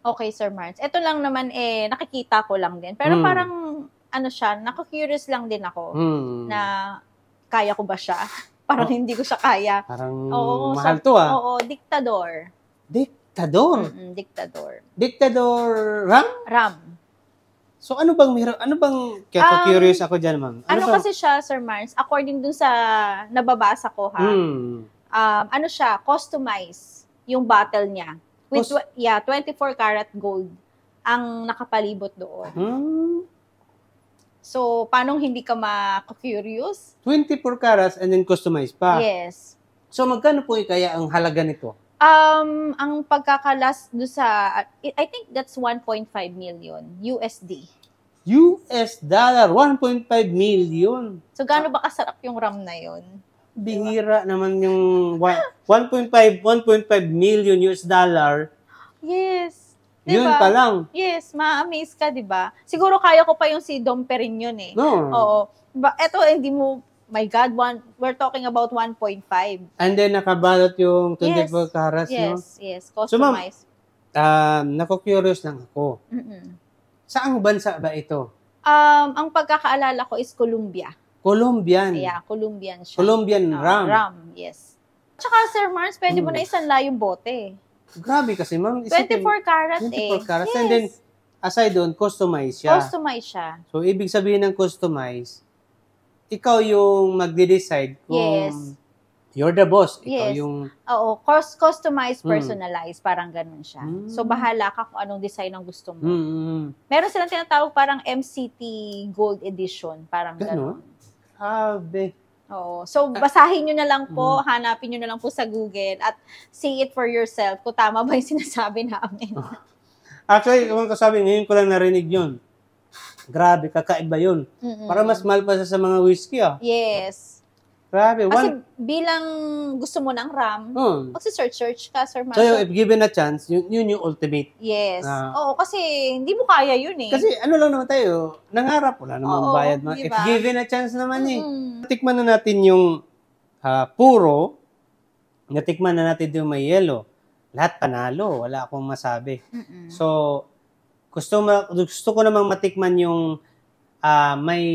Okay, Sir Mars. Ito lang naman nakikita ko lang din. Pero parang, ano siya, naku-curious lang din ako na kaya ko ba siya? Parang hindi ko siya kaya. Parang mahal to ah. Oo, diktador. Diktador? Diktador. Diktador RAM? RAM. So ano bang kaya curious ako diyan, ma'am. Ano kasi siya, Sir Mars, according dun sa nababasa ko ha. Ano siya, customize yung battle niya. With 24 karat gold ang nakapalibot doon. So, paano hindi ka ma-curious? 24 carats and then customize pa? Yes. So, magkano po kaya ang halaga nito? Ang pagkakalas do sa, I think that's 1.5 million USD. US dollar, 1.5 million. So, gaano ba kasarap yung RAM na yun? Bihira naman yung 1.5 million US dollar. Yes. Diba? Yun pa lang. Yes, ma-amaze ka, di ba? Siguro kaya ko pa yung si Dom Perignon eh. No. Oo. Eto, hindi mo, my God, we're talking about 1.5. And then, nakabalot yung 24 carats, no? Yes. Customized. So, ma'am, naku-curious lang ako. Saang bansa ba ito? Ang pagkakaalala ko is Colombia. Colombian. Yeah, Colombian siya. Colombian RAM. RAM, yes. Tsaka, Sir Mars, pwede mo na isanla yung bote. Grabe kasi, ma'am. 24 karat 24 carats. Yes. And then, aside doon, customize siya. Customize siya. So, ibig sabihin ng customize, ikaw yung magde-decide kung you're the boss. Ikaw yung... Oo, customized, personalized, parang ganun siya. So, bahala ka kung anong design ang gusto mo. Meron silang tinatawag parang MCT Gold Edition, parang ganun. Grabe. Oo. So, basahin nyo na lang po, hanapin nyo na lang po sa Google at see it for yourself kung tama ba yung sinasabi namin. Actually, kung kasabi, ngayon ko lang narinig yun. Grabe, kakaiba yun. Para mas mahal pa sa mga whiskey, ah. Yes. Grabe. Kasi bilang gusto mo ng RAM, magsi-search ka, Sir Marshall. So, if given a chance, yun yung ultimate. Yes. Oo, kasi hindi mo kaya yun eh. Kasi ano lang naman tayo, nangarap, wala namang bayad. Diba? If given a chance naman Natikman na natin yung puro, natikman na natin yung may yellow. Lahat panalo, wala akong masabi. So, gusto ko namang matikman yung may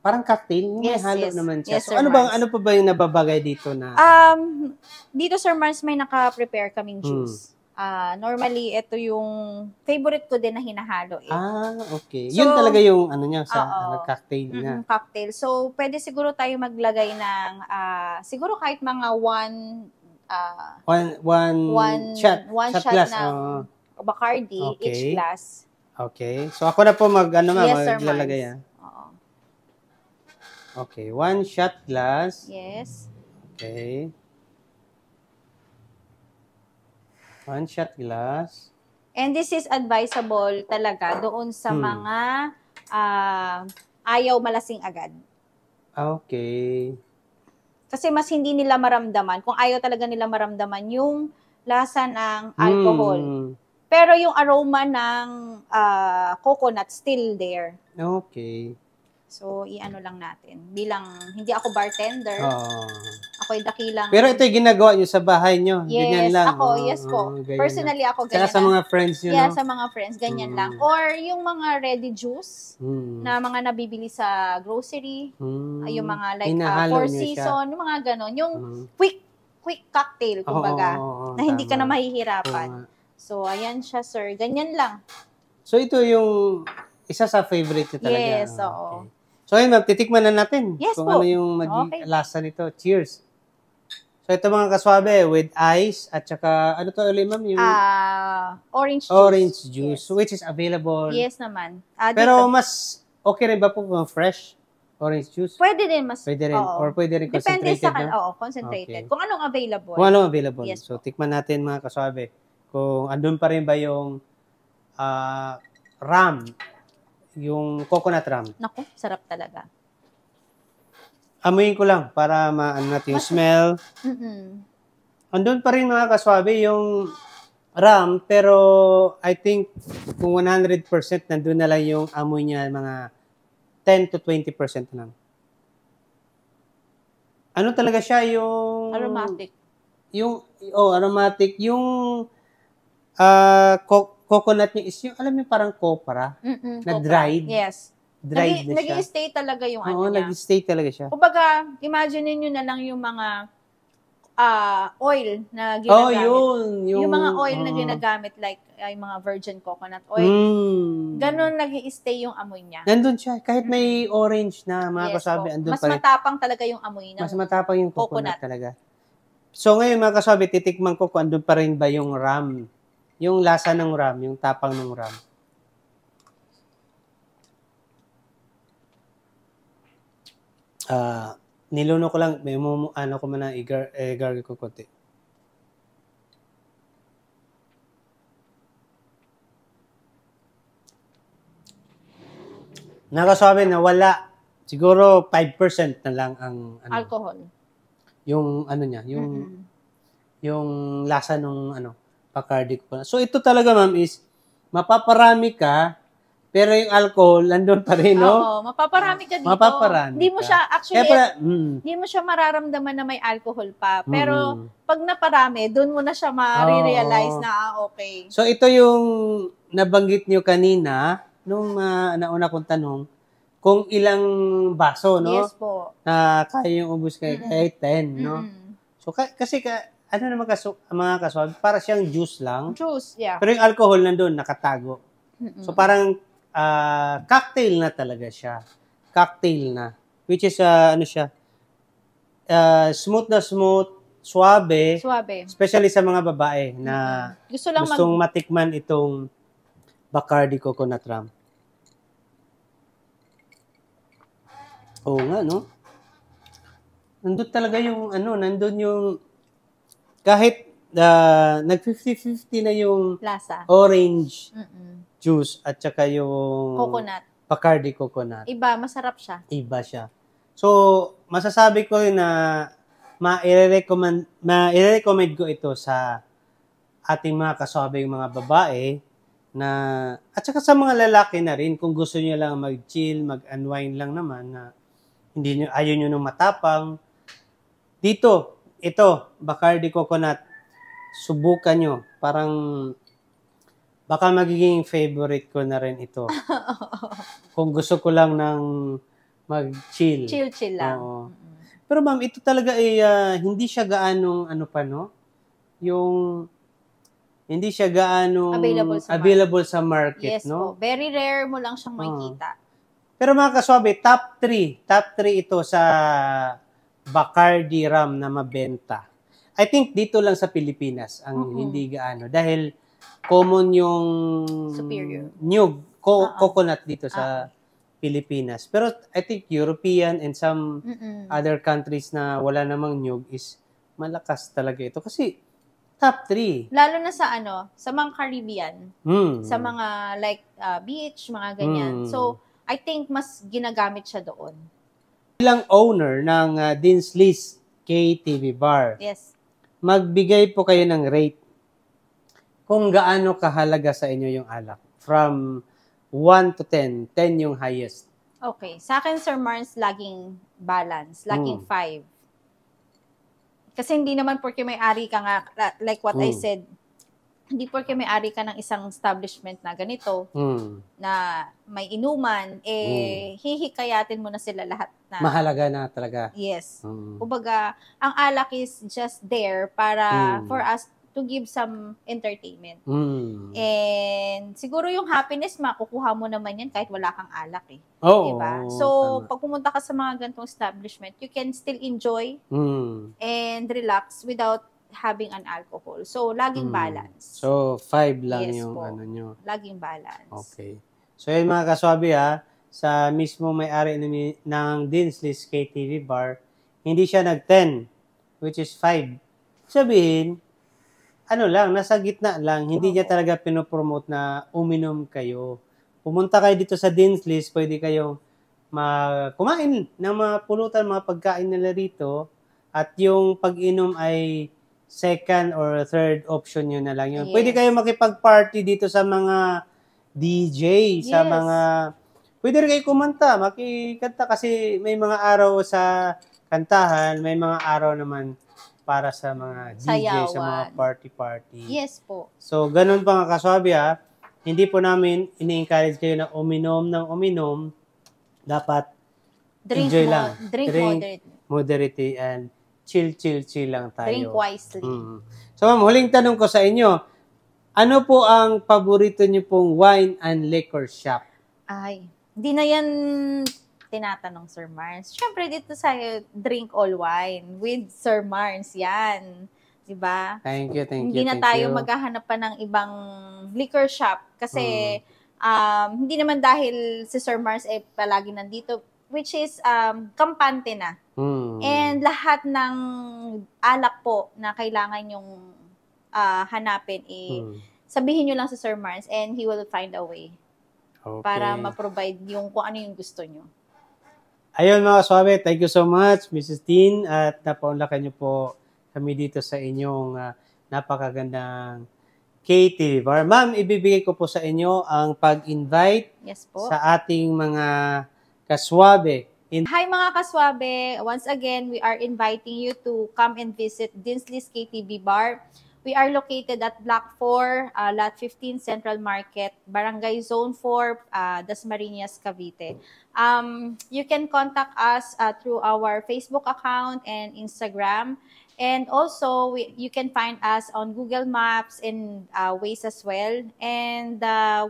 parang cocktail, may halo naman siya. Yes, so, ano pa ba yung nababagay dito na? Dito, Sir Mars, may naka-prepare kaming juice. Normally, ito yung favorite ko din na hinahalo. Okay. So, yun talaga yung ano niya sa cocktail niya. Cocktail. So, pwede siguro tayo maglagay ng, siguro kahit mga one shot glass ng Bacardi, each glass. Okay. So, ako na po maglalagay. Okay, 1 shot glass. Yes. Okay. 1 shot glass. And this is advisable talaga doon sa mga ayaw malasing agad. Okay. Kasi mas hindi nila maramdaman, kung ayaw talaga nila maramdaman yung lasa ng alcohol. Pero yung aroma ng coconut still there. Okay. So, i-ano lang natin. Bilang, hindi ako bartender. Ako'y dakilang... Pero ito yung ginagawa nyo sa bahay nyo. Yes, ganyan lang. yes po. Personally, ako ganyan. Saka sa mga friends nyo, Yeah, sa mga friends, ganyan lang. Or yung mga ready juice na mga nabibili sa grocery. Yung mga like Four Seasons, yung mga ganon. Yung quick cocktail, kumbaga. Na hindi ka na mahihirapan. So, ayan siya, sir. Ganyan lang. So, ito yung isa sa favorite nyo talaga. Yes, oo. Okay. So, ayun, ma'am, titikman na natin kung ano yung lasa nito. Cheers. So, ito mga kaswabe, with ice, at saka, ano to ulit, ma'am? Yung orange juice, which is available. Yes naman. Pero mas okay rin ba po kung fresh orange juice? Pwede din. Pwede rin. Or pwede rin concentrated. Depende sa concentrated. Okay. Kung anong available. Kung anong available. Yes, so, tikman natin mga kaswabe. Kung andun pa rin ba yung ram, yung coconut ram. Naku, sarap talaga. Amuyin ko lang para maano natin yung smell. Andun pa rin mga kaswabe yung ram, pero I think kung 100% nandun na lang yung amoy niya, mga 10 to 20% lang. Ano talaga siya yung... Aromatic. Aromatic. Yung coconut niya is yung, alam mo parang copra, na Copra. dried. Yes. Dried na siya. Nag-i-stay talaga yung Oo, ano niya. nag-stay talaga siya. Kumbaga, imagine niyo na lang yung mga oil na Oh, ginagamit. yun. Yung mga oil na ginagamit like yung mga virgin coconut oil. Ganon nag-i-stay yung amoy niya. Nandun siya. Kahit may orange na mga Yes kasabi, po. andun Mas pa rin. matapang talaga yung amoy ng Mas matapang yung coconut coconut. talaga. So ngayon mga kasabi, titikman ko kung andun pa rin ba yung ram. Yung lasa ng ram, yung tapang ng ram. Niluno ko lang, may ano ko muna, i-gargle ko konti. Nakasabi na wala. Siguro 5% na lang ang ano, Alcohol. yung ano niya, yung lasa nung ano, Bacardi ko. So ito talaga ma'am is mapaparami ka pero yung alcohol nandun pa rin, no? Oo, mapaparami ka dito. Mapaparami Hindi mo ka. siya actually Kaya hindi mo siya mararamdaman na may alcohol pa. Pero pag naparami, doon mo na siya ma-realize na okay. So ito yung nabanggit niyo kanina nung nauna kong tanong kung ilang baso, no? Yes po. Na kaya yung ubus kahit 10, no? So kasi ano naman mga kaswab, para siyang juice lang. Juice, yeah. Pero yung alcohol nandun, nakatago. So parang cocktail na talaga siya. Cocktail na. Which is, ano siya, smooth na smooth, suabe. Suabe. Especially sa mga babae na gustong matikman itong Bacardi Coconut Rum. Oo nga, no? Nandun talaga yung, nandun yung, kahit nag 50-50 na yung lasa. Orange juice at saka yung coconut. Bacardi Coconut. Iba, masarap siya. Iba siya. So, masasabi ko na ma-recommend ko ito sa ating mga kasabing mga babae na, at saka sa mga lalaki na rin, kung gusto niyo lang mag-chill, mag-unwind lang naman, na ayaw nyo nung matapang. Dito, ito, Bacardi Coconut, subukan nyo. Parang, baka magiging favorite ko na rin ito. Kung gusto ko lang ng mag-chill. Chill lang. Oo. Pero ma'am, ito talaga ay hindi siya gaanong hindi siya gaanong available sa market, yes, no? Po. Very rare mo lang siyang makita. Pero mga kaswabe, top 3 ito sa Bacardi rum na mabenta. I think dito lang sa Pilipinas ang hindi gaano dahil common yung superior nyug, coconut dito sa Pilipinas. Pero I think European and some other countries na wala namang nyug is malakas talaga ito kasi top 3. Lalo na sa sa mga Caribbean, sa mga like beach, mga ganyan. So, I think mas ginagamit siya doon. Bilang owner ng Dinsley's KTV Bar. Yes. Magbigay po kayo ng rate kung gaano kahalaga sa inyo yung alak. From 1 to 10, 10 yung highest. Okay. Sa akin, Sir Mars, laging balance. Laging 5. Kasi hindi naman porque may-ari ka nga, like what I said, hindi porque may-ari ka ng isang establishment na ganito, na may inuman, hihikayatin mo na sila lahat na. Mahalaga na talaga. Yes. Kumbaga, ang alak is just there para for us to give some entertainment. And siguro yung happiness, makukuha mo naman yan kahit wala kang alak eh. Diba? So, pag pumunta ka sa mga ganitong establishment, you can still enjoy and relax without having an alcohol. So, laging balance. So, 5 lang yes, yung po. nyo. Laging balance. Okay. So, yun mga kaswabi sa mismo may-ari ng Dinsley's KTV Bar, hindi siya nag-10, which is 5. Sabihin, nasa gitna lang, hindi niya talaga pinopromote na uminom kayo. Pumunta kayo dito sa Dinsley's, pwede kayong kumain ng mga pulutan, mga pagkain nila rito, at yung pag-inom ay second or third option nyo na lang yun. Yes. Pwede kayo makipag-party dito sa mga DJ, sa mga... Pwede rin kayo kumanta, makikanta kasi may mga araw sa kantahan, may mga araw naman para sa mga DJ, sa mga party-party. Yes po. So, ganun pa nga kaswabi hindi po namin ini-encourage kayo na uminom ng uminom. Dapat enjoy lang. Drink moderately and chill lang tayo. Drink wisely. So ma'am, huling tanong ko sa inyo, ano po ang paborito niyo pong wine and liquor shop? Ay, hindi na yan tinatanong, Sir Mars. Siyempre, dito sa Drink All Wine with Sir Mars. Yan. Diba? Thank you. Hindi na tayo maghahanap pa ng ibang liquor shop kasi hindi naman dahil si Sir Mars palagi nandito, which is kampante na. And lahat ng alak po na kailangan yung hanapin, sabihin nyo lang sa Sir Mars and he will find a way para ma-provide yung kung ano yung gusto nyo. Ayun mga kaswabe, thank you so much, Mrs. Dean, at napaunlakan nyo po kami dito sa inyong napakagandang KTV Bar. Ma'am, ibibigay ko po sa inyo ang pag-invite sa ating mga kaswabe. Hi mga kaswabe! Once again, we are inviting you to come and visit Dinsley's KTV Bar. We are located at Block 4, Lot 15, Central Market, Barangay Zone 4, Dasmariñas, Cavite. You can contact us through our Facebook account and Instagram. And also, you can find us on Google Maps and Waze as well. And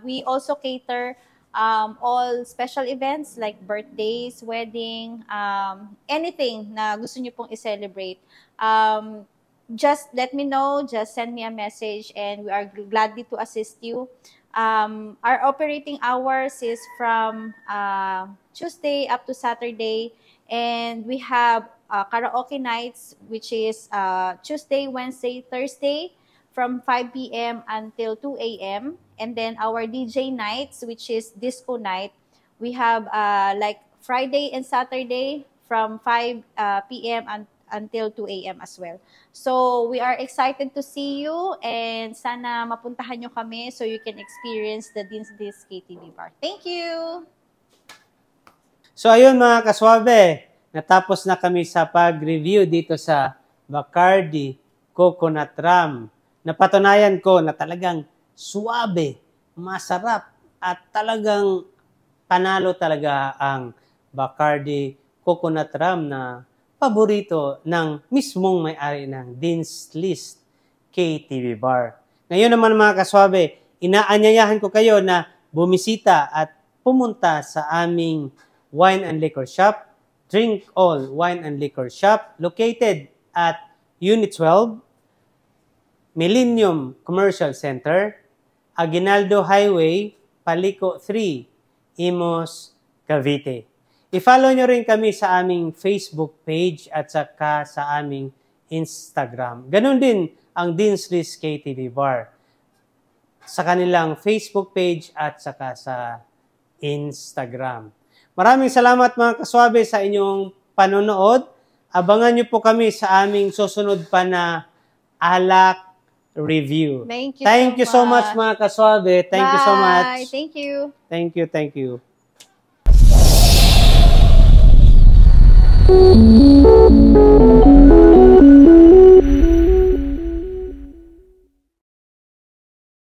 we also cater all special events like birthdays, wedding, anything na gusto nyo pong i-celebrate. Just let me know, just send me a message, and we are gladly to assist you. Our operating hours is from Tuesday up to Saturday, and we have karaoke nights, which is Tuesday, Wednesday, Thursday from 5 p.m. until 2 a.m. And then our DJ nights, which is disco night, we have like Friday and Saturday from 5 p.m. until 2 a.m. as well. So we are excited to see you, and sana mapuntahan nyo kami so you can experience the Dinsley's KTV Bar. Thank you! So ayun mga kaswabe, natapos na kami sa pag-review dito sa Bacardi Coconut Rum. Napatunayan ko na talagang suabe, masarap, at talagang panalo talaga ang Bacardi Coconut Rum na paborito ng mismong may-ari ng Dinsley's KTV Bar. Ngayon naman mga kaswabe, inaanyayahan ko kayo na bumisita at pumunta sa aming wine and liquor shop, Drink All Wine and Liquor Shop, located at Unit 12, Millennium Commercial Center, Aguinaldo Highway, Palico 3, Imos, Cavite. I-follow nyo rin kami sa aming Facebook page at saka sa aming Instagram. Ganon din ang Dinsley's KTV Bar sa kanilang Facebook page at saka sa Instagram. Maraming salamat mga kaswabe sa inyong panonood. Abangan nyo po kami sa aming susunod pa na alak review. Thank you so much mga kaswabe. Thank you so much. Thank you. Thank you. Thank you.